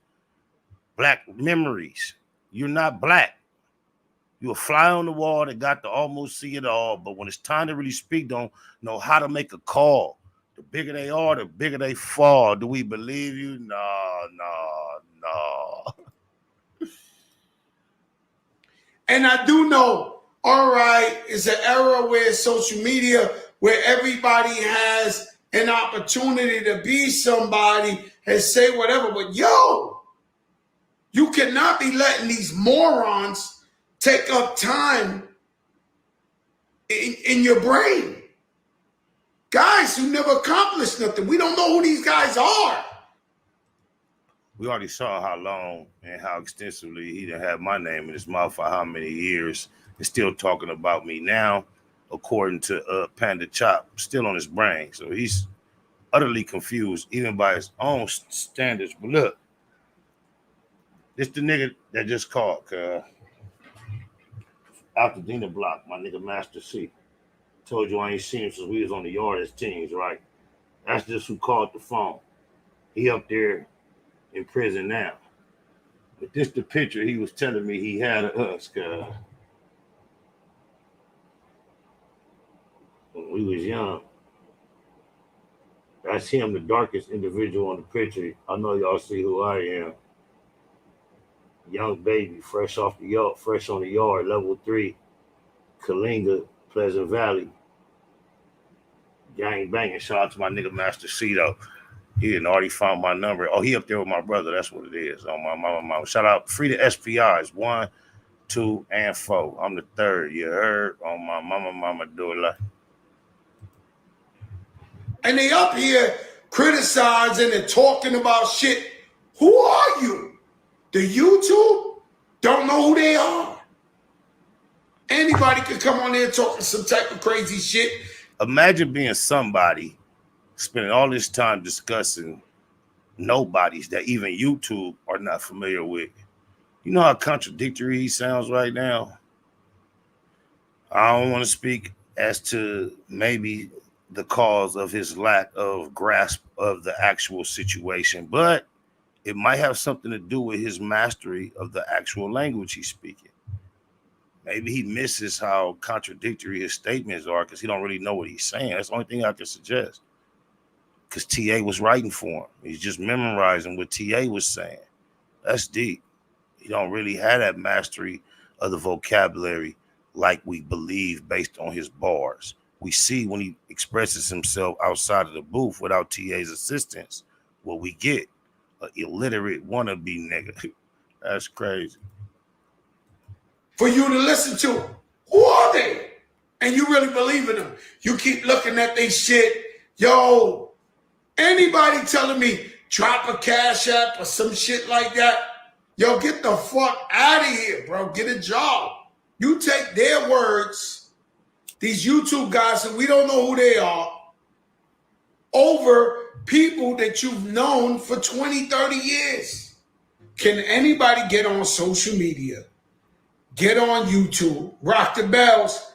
[SPEAKER 2] black memories. You're not black. You're a fly on the wall that got to almost see it all, but when it's time to really speak, don't know how to make a call. The bigger they are, the bigger they fall. Do we believe you? No.
[SPEAKER 11] And I do know, all right, it's an era where social media, where everybody has an opportunity to be somebody and say whatever, but yo, you cannot be letting these morons take up time in your brain. Guys who never accomplished nothing. We don't know who these guys are.
[SPEAKER 2] We already saw how long and how extensively he done had my name in his mouth for how many years and still talking about me now, according to Panda Chop, still on his brain. So he's utterly confused, even by his own standards. But look, this the nigga that just called, out the Dina block, my nigga Master C. Told you I ain't seen him since we was on the yard as teens, right? That's just who called the phone. He up there in prison now. But this the picture he was telling me he had of us, when we was young. That's him, the darkest individual on the picture. I know y'all see who I am. Young baby, fresh off the yard, fresh on the yard, level 3, Kalinga, Pleasant Valley. Gang banging. Shout out to my nigga Master C though. He didn't already found my number. Oh, he up there with my brother. That's what it is. On my mama. Shout out. Free the SPIs. 1, 2, and 4. I'm the third. You heard? On my mama do it like.
[SPEAKER 11] And they up here criticizing and talking about shit. Who are you? The YouTube don't know who they are. Anybody could come on there talking some type of crazy shit.
[SPEAKER 2] Imagine being somebody spending all this time discussing nobodies that even YouTube are not familiar with. You know how contradictory he sounds right now? I don't want to speak as to maybe the cause of his lack of grasp of the actual situation, but it might have something to do with his mastery of the actual language he's speaking. Maybe he misses how contradictory his statements are because he don't really know what he's saying. That's the only thing I can suggest. Because TA was writing for him. He's just memorizing what TA was saying. That's deep. He don't really have that mastery of the vocabulary like we believe based on his bars. We see when he expresses himself outside of the booth without TA's assistance, what we get, an illiterate wannabe nigga. That's crazy.
[SPEAKER 11] For you to listen to, who are they? And you really believe in them. You keep looking at they shit. Yo, anybody telling me drop a cash app or some shit like that, yo, get the fuck out of here, bro. Get a job. You take their words, these YouTube guys, and we don't know who they are, over people that you've known for 20, 30 years. Can anybody get on social media, get on YouTube, rock the bells,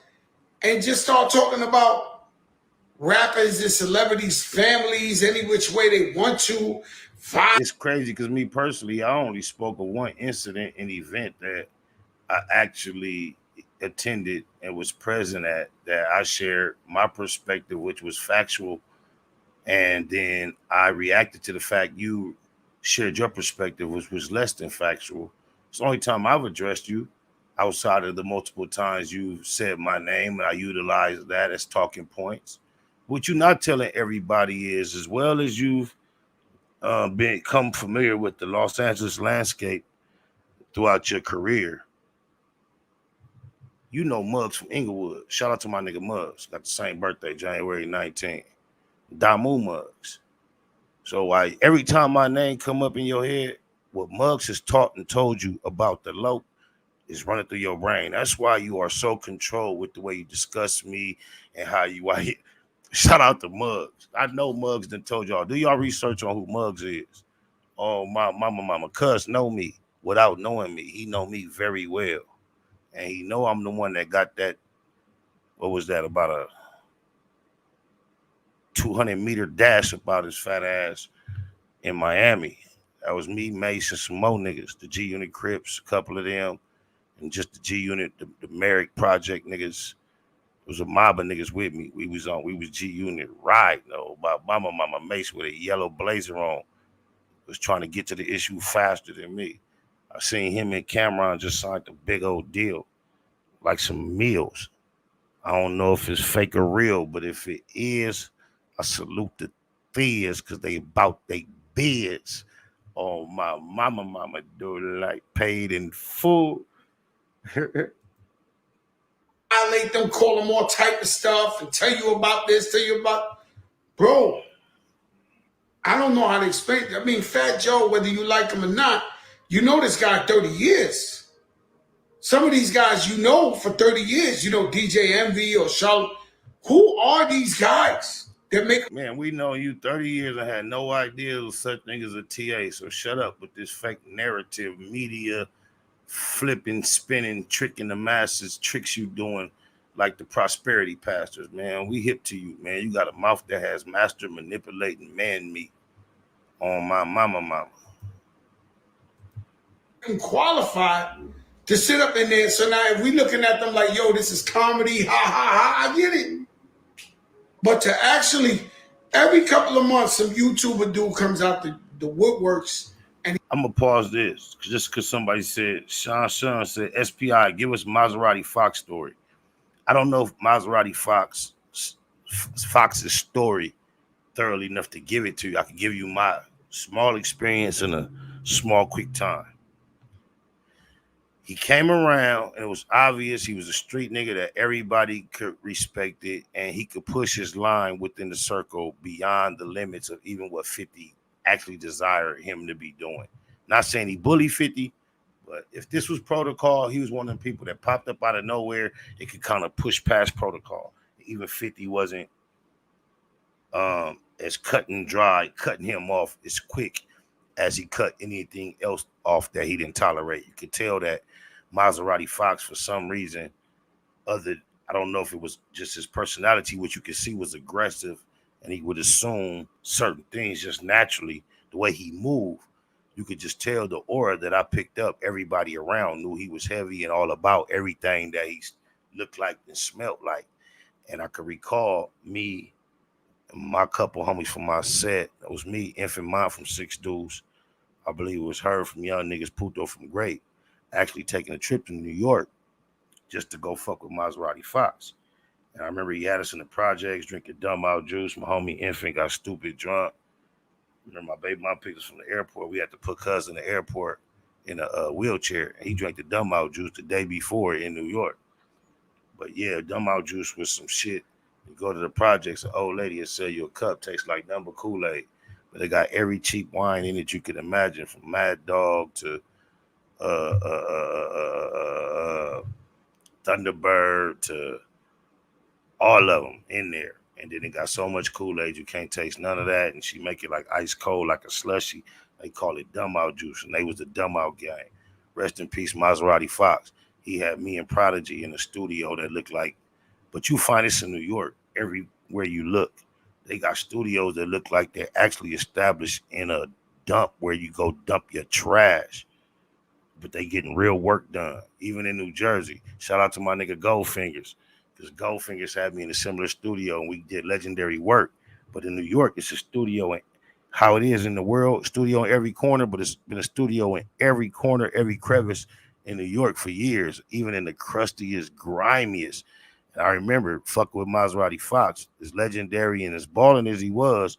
[SPEAKER 11] and just start talking about rappers and celebrities, families, any which way they want to?
[SPEAKER 2] It's crazy because me personally, I only spoke of one incident, an event that I actually attended and was present at, that I shared my perspective, which was factual. And then I reacted to the fact you shared your perspective, which was less than factual. It's the only time I've addressed you outside of the multiple times you said my name, and I utilized that as talking points. What you're not telling everybody is, as well as you've become familiar with the Los Angeles landscape throughout your career, you know Muggs from Inglewood. Shout out to my nigga Muggs. Got the same birthday, January 19th. Damu Muggs. So every time my name come up in your head, what Muggs has taught and told you about the LOC is running through your brain. That's why you are so controlled with the way you discuss me and how you shout out to Muggs. I know Muggs done told y'all. Do y'all research on who Muggs is? Oh, my mama, cuz know me without knowing me. He know me very well. And he know I'm the one that got that, what was that, about a 200-meter dash about his fat ass in Miami. That was me, Mace, and some more niggas, the G Unit Crips, a couple of them, and just the G Unit, the Merrick Project niggas. It was a mob of niggas with me. We was G Unit right though. My mama Mace with a yellow blazer on was trying to get to the issue faster than me. I seen him and Cameron just signed a big old deal, like some meals. I don't know if it's fake or real, but if it is, I salute the thieves because they about they bids. Oh, my mama do it like paid in full.
[SPEAKER 11] Violate them, call them all type of stuff, and tell you about this, tell you about, bro. I don't know how to explain it. I mean, Fat Joe, whether you like him or not, you know this guy 30 years. Some of these guys you know for 30 years, you know, DJ Envy or Charlotte. Who are these guys that make?
[SPEAKER 2] Man, we know you 30 years. I had no idea there was such thing as a TA. So shut up with this fake narrative, media flipping, spinning, tricking the masses, tricks you doing like the prosperity pastors, man. We hip to you, man. You got a mouth that has master manipulating man meat on my mama.
[SPEAKER 11] Qualified to sit up in there. So now if we looking at them like, yo, this is comedy, ha ha ha, I get it. But to actually, every couple of months, some YouTuber dude comes out the woodworks. And
[SPEAKER 2] I'm gonna pause this just because somebody said, Sean said, SPI, give us Maserati Fox story. I don't know if Maserati Fox's story thoroughly enough to give it to you. I can give you my small experience in a small, quick time. He came around, and it was obvious he was a street nigga that everybody could respect it, and he could push his line within the circle beyond the limits of even what 50 actually desired him to be doing. Not saying he bullied 50, but if this was protocol, he was one of the people that popped up out of nowhere. It could kind of push past protocol. Even 50 wasn't as cut and dry, cutting him off as quick as he cut anything else off that he didn't tolerate. You could tell that Maserati Fox, for some reason, I I don't know if it was just his personality, which you could see was aggressive, and he would assume certain things just naturally. The way he moved, you could just tell the aura that I picked up. Everybody around knew he was heavy and all about everything that he looked like and smelled like. And I could recall me and my couple homies from my set. That was me, Infant Mind from Six Dudes. I believe it was her from Young Niggas, Puto from Great, actually taking a trip to New York just to go fuck with Maserati Fox. And I remember he had us in the projects drinking dumb out juice. My homie Infant got stupid drunk. Remember my baby mom picked us from the airport. We had to put cuz in the airport in a wheelchair. And he drank the dumb out juice the day before in New York. But yeah, dumb out juice was some shit. You go to the projects, an old lady will sell you a cup, tastes like number Kool-Aid. But they got every cheap wine in it you could imagine, from Mad Dog to Thunderbird to all of them in there. And then it got so much Kool-Aid you can't taste none of that. And she make it like ice cold, like a slushy. They call it dumb out juice, and they was the dumb out gang. Rest in peace, Maserati Fox. He had me and Prodigy in a studio that looked like, but you find this in New York everywhere you look. They got studios that look like they're actually established in a dump where you go dump your trash, but they getting real work done. Even in New Jersey, shout out to my nigga Goldfingers, because Goldfingers had me in a similar studio and we did legendary work. But in New York, it's a studio, and how it is in the world, studio in every corner, but it's been a studio in every corner, every crevice in New York for years, even in the crustiest, grimiest. And I remember fucking with Maserati Fox, as legendary and as balling as he was.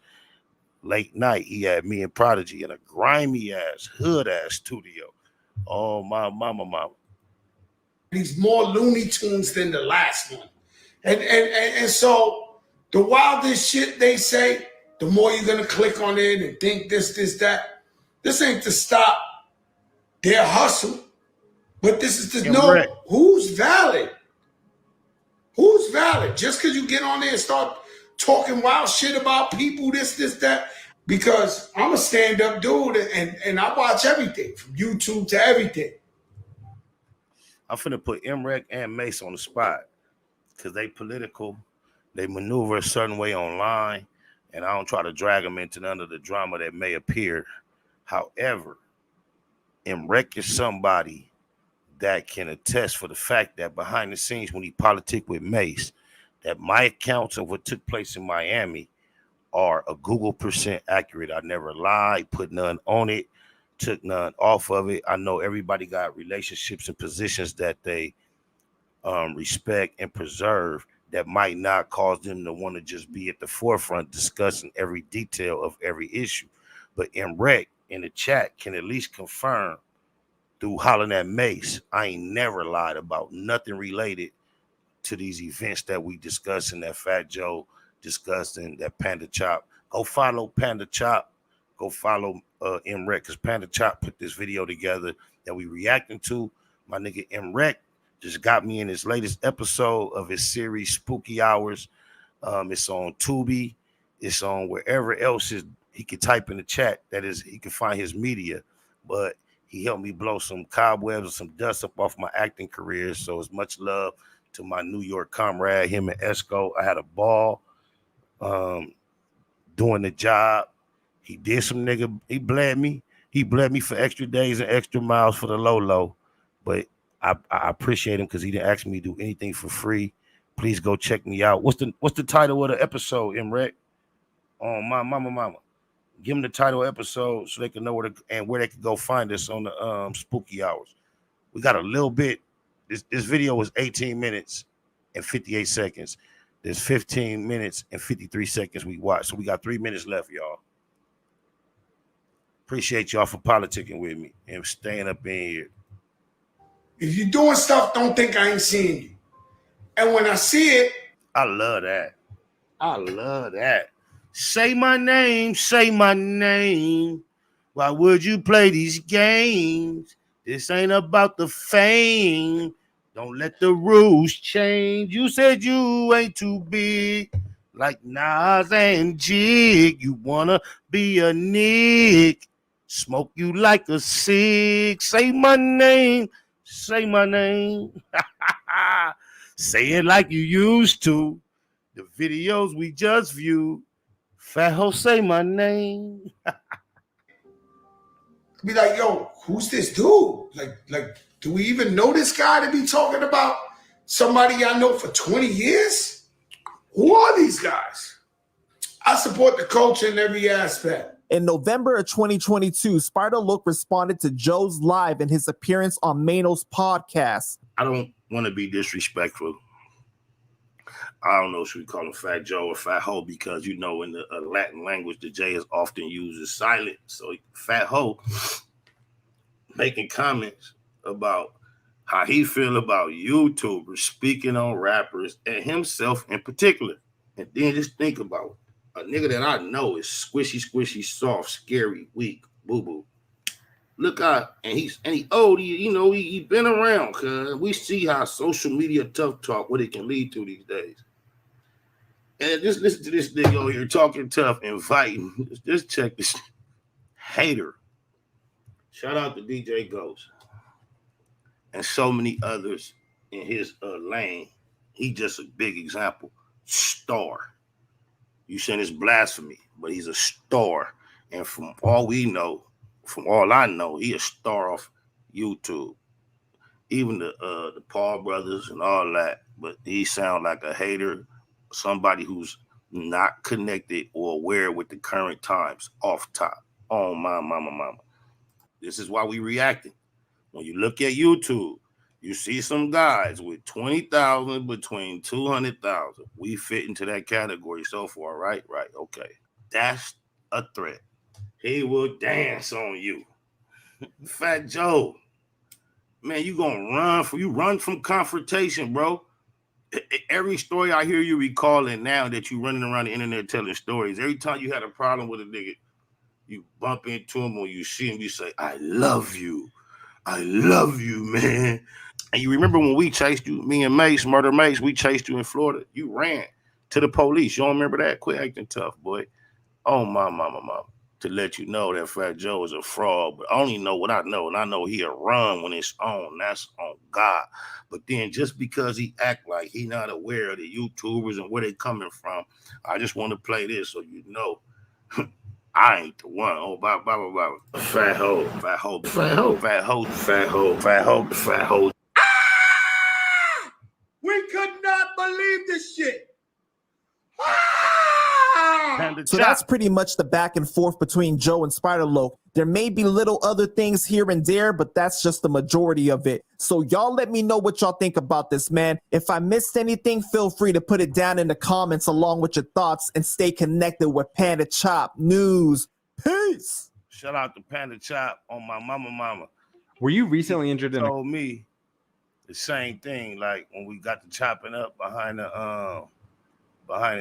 [SPEAKER 2] Late night, he had me and Prodigy in a grimy ass, hood ass studio. Oh, my mama.
[SPEAKER 11] He's more Looney Tunes than the last one. And so the wildest shit they say, the more you're gonna click on it and think this, that. This ain't to stop their hustle, but this is to know who's valid. Who's valid? Just because you get on there and start talking wild shit about people, this, that. Because I'm a stand-up dude and I watch everything, from YouTube to everything.
[SPEAKER 2] I'm finna put MREC and Mace on the spot because they political. They maneuver a certain way online, and I don't try to drag them into none of the drama that may appear. However, MREC is somebody that can attest for the fact that behind the scenes when he politic with Mace, that my accounts of what took place in Miami are a Google % accurate. I never lied, put none on it, took none off of it. I know everybody got relationships and positions that they respect and preserve that might not cause them to want to just be at the forefront discussing every detail of every issue. But MREC in the chat can at least confirm through hollering at Mace, I ain't never lied about nothing related to these events that we discussed and that Fat Joe discussed and that Panda Chop. Go follow Panda Chop. Go follow MREC, because Panda Chop put this video together that we reacting to. My nigga MREC just got me in his latest episode of his series Spooky Hours. It's on Tubi. It's on wherever else he could type in the chat. That is, he can find his media. But he helped me blow some cobwebs and some dust up off my acting career. So it's much love to my New York comrade, him and Esco. I had a ball doing the job. He did some nigga, he bled me. He bled me for extra days and extra miles for the low. But I appreciate him because he didn't ask me to do anything for free. Please go check me out. What's the title of the episode, MREC? Oh, my mama. Give them the title episode so they can know where they can go find us on the Spooky Hours. We got a little bit. This video was 18 minutes and 58 seconds. There's 15 minutes and 53 seconds we watched. So we got 3 minutes left, y'all. Appreciate y'all for politicking with me and staying up in here.
[SPEAKER 11] If you're doing stuff, don't think I ain't seeing you. And when I see it,
[SPEAKER 2] I love that. Say my name, say my name. Why would you play these games? This ain't about the fame. Don't let the rules change. You said you ain't too big, like Nas and Jig. You wanna be a Nick, smoke you like a cig. Say my name, say my name. Say it like you used to. The videos we just viewed. Fat Ho, say my name.
[SPEAKER 11] Be like, yo, who's this dude? Like, do we even know this guy to be talking about somebody I know for 20 years? Who are these guys? I support the culture in every aspect.
[SPEAKER 10] In November of 2022, Spider Loc responded to Joe's live in his appearance on Mano's podcast.
[SPEAKER 2] I don't want to be disrespectful. I don't know, should we call him Fat Joe or Fat Ho, because, you know, in the Latin language, the J is often used as silent. So Fat Ho making comments about how he feel about YouTubers speaking on rappers and himself in particular. And then just think about it. A nigga that I know is squishy, soft, scary, weak, boo-boo. Look out, and he old, he been around, cuz we see how social media tough talk, what it can lead to these days. And just listen to this nigga over here talking tough, inviting. Just check this hater. Shout out to DJ Ghost and so many others in his lane. He just a big example. Star. You saying it's blasphemy, but he's a star. And from all I know, he a star off YouTube. Even the Paul brothers and all that, but he sound like a hater. Somebody who's not connected or aware with the current times off top. Oh, my mama. This is why we reacting. When you look at YouTube, you see some guys with 20,000 between 200,000. We fit into that category so far, right? Right, okay. That's a threat. He will dance on you. Fat Joe. Man, you run from confrontation, bro. Every story I hear you recalling now that you running around the internet telling stories, every time you had a problem with a nigga, you bump into him or you see him, you say, I love you, man. And you remember when we chased you, me and Mace, Murder Mace, we chased you in Florida. You ran to the police. You don't remember that? Quit acting tough, boy. Oh, my mama. To let you know that Fat Joe is a fraud, but I only know what I know, and I know he'll run when it's on. That's on God. But then just because he act like he not aware of the YouTubers and where they coming from, I just want to play this so you know I ain't the one. Oh, blah. Fat Ho.
[SPEAKER 11] We could not believe this shit.
[SPEAKER 10] So that's pretty much the back and forth between Joe and Spider Loc. There may be little other things here and there, but that's just the majority of it. So y'all let me know what y'all think about this, man. If I missed anything, feel free to put it down in the comments along with your thoughts, and stay connected with Panda Chop News. Peace.
[SPEAKER 2] Shout out to Panda Chop on my mama.
[SPEAKER 16] Were you recently injured in
[SPEAKER 2] told me the same thing, like when we got to chopping up behind the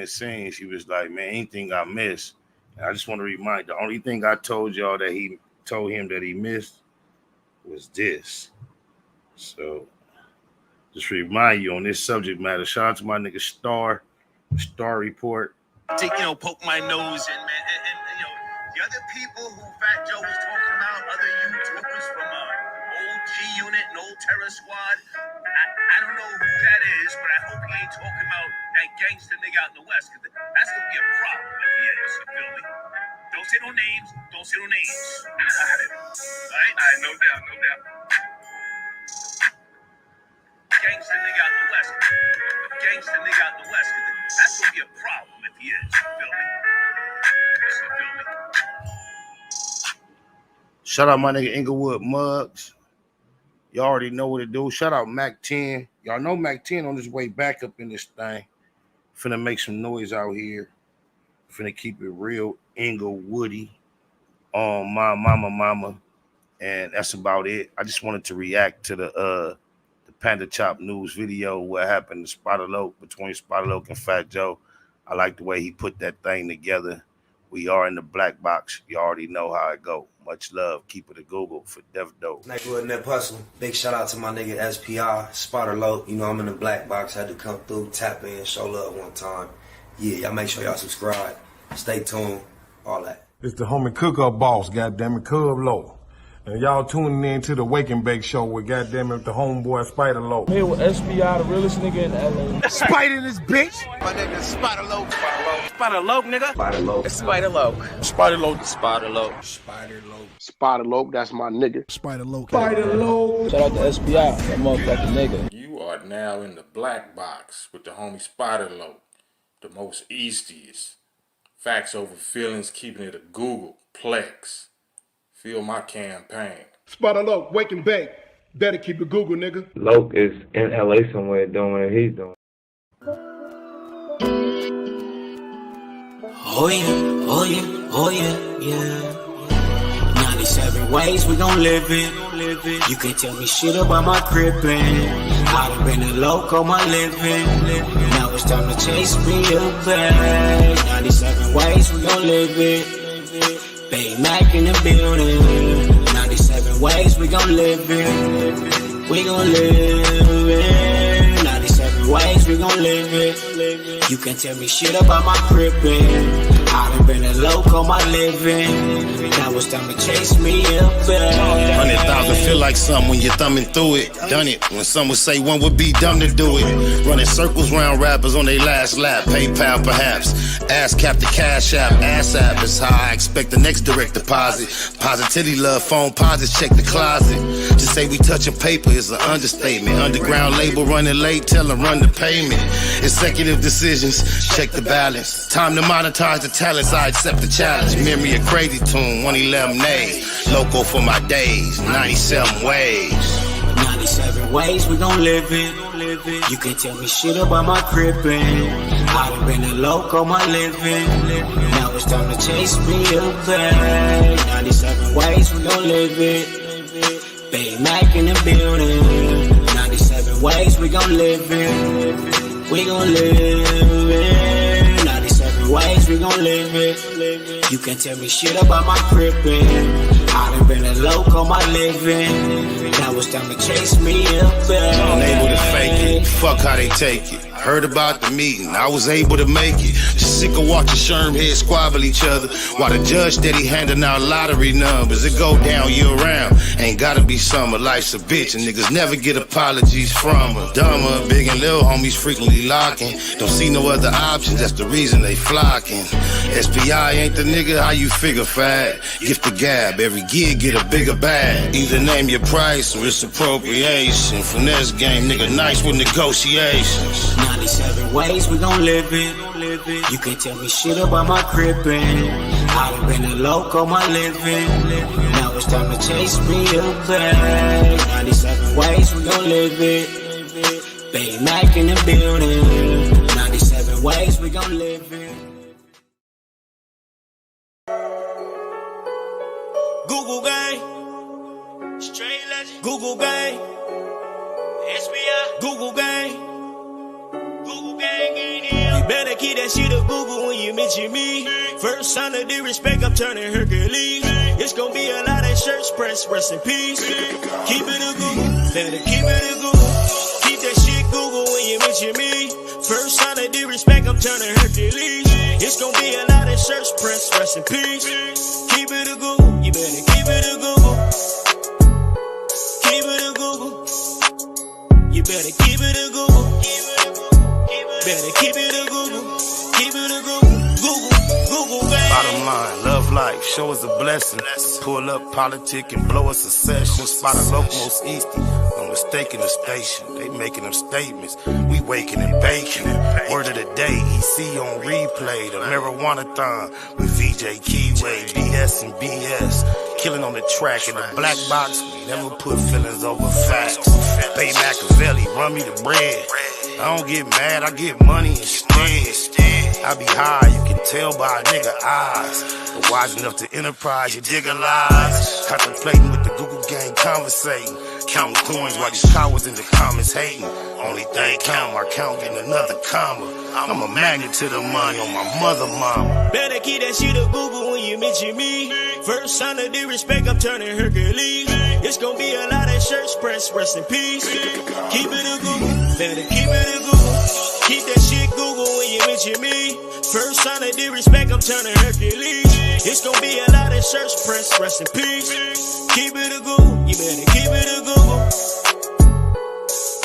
[SPEAKER 2] scenes, she was like, man, anything I missed. And I just want to remind, the only thing I told y'all that he told him that he missed was this. So just remind you on this subject matter, shout out to my nigga Star Report.
[SPEAKER 12] Poke my nose in, man. And the other people who Fat Joe was talking about, other YouTubers from old G Unit and old Terror Squad, I don't know who that is, but I hope he ain't talking about that gangster nigga out in the West, because that's going to be a problem if he is, you feel me? Don't say no names. All right, no doubt. Gangster nigga out in the West, because that's going to be a problem if he is, you feel me?
[SPEAKER 2] Shout out my nigga Inglewood Muggs. Y'all already know what to do. Shout out Mac 10. Y'all know Mac 10 on his way back up in this thing. Finna make some noise out here. Finna keep it real Inglewoody on my mama. And that's about it. I just wanted to react to the Panda Chop News video, what happened to Spider Loc, between Spider Loc and Fat Joe. I like the way he put that thing together. We are in the black box. You already know how it go. Much love. Keep it a Google for Dev Dope.
[SPEAKER 5] Nigga Nip Hustle. Big shout out to my nigga SPI, Spider Loc. You know I'm in the black box. Had to come through, tap in, show love one time. Yeah, y'all make sure y'all subscribe. Stay tuned. All that.
[SPEAKER 6] It's the homie cook-up boss, goddammit, Cub Low. And y'all tuning in to the Wake and Bake Show with goddamn it, the homeboy Spider LOC.
[SPEAKER 7] Here with SPI, the realest nigga in LA.
[SPEAKER 11] Spider this bitch.
[SPEAKER 12] My name is Spider LOC. Spider LOC, nigga.
[SPEAKER 9] Spider LOC.
[SPEAKER 12] Spider LOC.
[SPEAKER 8] Spider LOC.
[SPEAKER 12] Spider LOC.
[SPEAKER 8] Spider LOC.
[SPEAKER 11] Spider LOC, that's my nigga.
[SPEAKER 14] Spider LOC.
[SPEAKER 11] Spider LOC.
[SPEAKER 7] Shout out to SPI, that motherfucking nigga.
[SPEAKER 8] You are now in the black box with the homie Spider LOC, the most eastiest. Facts over feelings, keeping it a Google Plex. Feel my campaign.
[SPEAKER 11] Spider LOC, wake and bake. Better keep it Google, nigga.
[SPEAKER 9] LOC is in LA somewhere doing what he's doing.
[SPEAKER 1] Oh yeah, oh yeah, oh yeah, yeah. 97 ways we gon' live it. You can't tell me shit about my crippin'. I done been a loc on my living. Now it's time to chase me a bag. 97 ways we gon' live it. Bay Mac in the building. 97 ways we gon' live it. We gon' live it. 97 ways we gon' live it. You can tell me shit about my crippin'. I done been a loc on my living. Now it's time to chase me a bag.
[SPEAKER 2] 100,000 feel like something when you're thumbing through it. Done it when some would say one would be dumb to do it. Running circles round rappers on their last lap. PayPal perhaps. Ass cap the cash app. Ass app is how I expect the next direct deposit. Positivity love phone posits check the closet. To say we touching paper is an understatement. Underground label running late, tell them run the payment. Executive decisions, check the balance. Time to monetize the talents, I accept the challenge. Memory a crazy tune, 111 days. Local for my days, 97 ways.
[SPEAKER 1] 97 ways we gon' live it. You can't tell me shit about my crippin'. I done been a loc on my living. Now it's time to chase me a bag. 97 ways we gon' live it. Bay Mac in the building. 97 ways we gon' live it. We gon' live it. 97 ways we gon' live it. You can't tell me shit about my crippin'. I done been a loc on my living. Now it's time to chase me a bag.
[SPEAKER 2] Unable to fake it, fuck how they take it. Heard about the meeting, I was able to make it. Just sick of watching Sherm heads squabble each other while the judge steady handing out lottery numbers. It go down year round, ain't gotta be summer. Life's a bitch and niggas never get apologies from her. Dumber, big and little homies frequently locking. Don't see no other options, that's the reason they flocking. SPI ain't the nigga, how you figure fat? Gift the gab, every gig get a bigger bag. Either name your price or it's appropriation. Finesse game, nigga nice with negotiations.
[SPEAKER 1] 97 ways we gon' live it. You can't tell me shit about my crippin'. I done been a loc on my living. Now it's time to chase me a bag. 97 ways we gon' live it. Bay Mac in the building. 97 ways we gon' live it.
[SPEAKER 3] Google gang, straight legend. Google gang, SBI. Google gang. Google gang in here. You better keep that shit a Google when you mention me. First sign of disrespect, I'm turning Hercules. It's gonna be a lot of shirts pressed, rest in peace. Keep it a Google, better keep it a Google. Keep that shit Google when you mention me. First sign of disrespect, I'm turning Hercules. It's gonna be a lot of shirts pressed, rest in peace. Keep it a Google, you better keep it a Google. Keep it a Google. You better keep it a Google. Better keep it a Google. Keep it a Google. Google, gang.
[SPEAKER 2] Bottom line, love life, show us a blessing. Pull up, politic, and blow us a session. Spot a local most easty. No mistaking the station. They making them statements. We waking and baking. Word of the day, EC on replay. The marijuana-thon with VJ Keyway. BS and BS. Killing on the track in the black box. We never put feelings over facts. Bay Machiavelli, run me the bread. I don't get mad, I get money instead. I be high, you can tell by a nigga eyes. But wise enough to enterprise, you dig a lies. Contemplating with the Google gang, conversating. Counting coins while these cowards in the comments hating. Only thing count, my count getting another comma. I'm a magnet to the money on my mother mama.
[SPEAKER 3] Better keep that shit a Google when you mention me. First sign of disrespect, I'm turning Hercules. It's gonna be a lot of shirts pressed, rest in peace. Keep it a Google, better keep it a Google. Keep that shit Google when you mention me. First sign of disrespect, I'm turning Hercules. It's gonna be a lot of search, press, rest in peace. Keep it a Google, you better keep it a Google.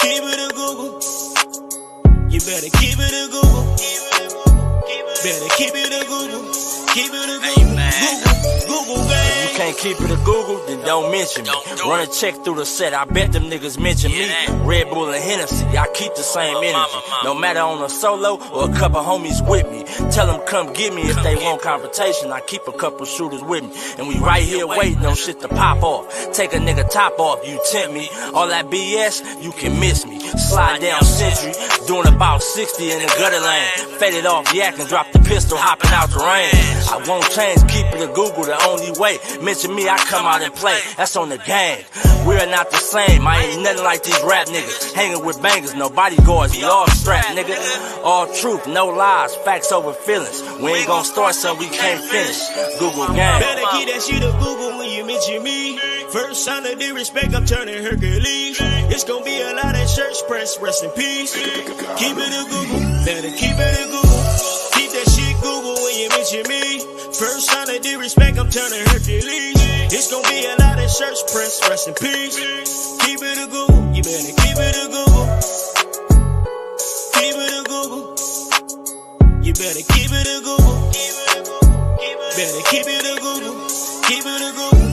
[SPEAKER 3] Keep it a Google. You better keep it a Google. Better keep it a Google. Keep it a Google. Google, gang.
[SPEAKER 4] You can't keep it a Google, then don't mention me. Run a check through the set, I bet them niggas mention me. Red Bull and Hennessy, I keep the same energy. No matter on a solo or a couple homies with me. Tell them come get me if they want confrontation. I keep a couple shooters with me. And we right here waiting on shit to pop off. Take a nigga top off, you tempt me. All that BS, you can miss me. Slide down Century, doing about 60 in the gutter lane. Faded off yak and drop the pistol, hopping out the rain. I won't change, keep it a Google the only way. Mention me, I come out and play. That's on the gang. We're not the same. I ain't nothing like these rap niggas. Hanging with bangers, no bodyguards. We all strapped, nigga. All truth, no lies. Facts over feelings. We ain't gonna start something we can't finish. Google gang.
[SPEAKER 3] Better keep that shit a Google when you mention me. First sign of disrespect, I'm turning Hercules. It's gonna be a lot of church press, rest in peace. Keep it a Google. Better keep it a Google. Keep that shit Google when you mention me. First sign of disrespect, I'm turning Hercules. It's gonna be a lot of church press, rest in peace. Keep it a Google, you better keep it a Google. Keep it a Google. You better keep it a Google. Better keep it a Google. Keep it a Google.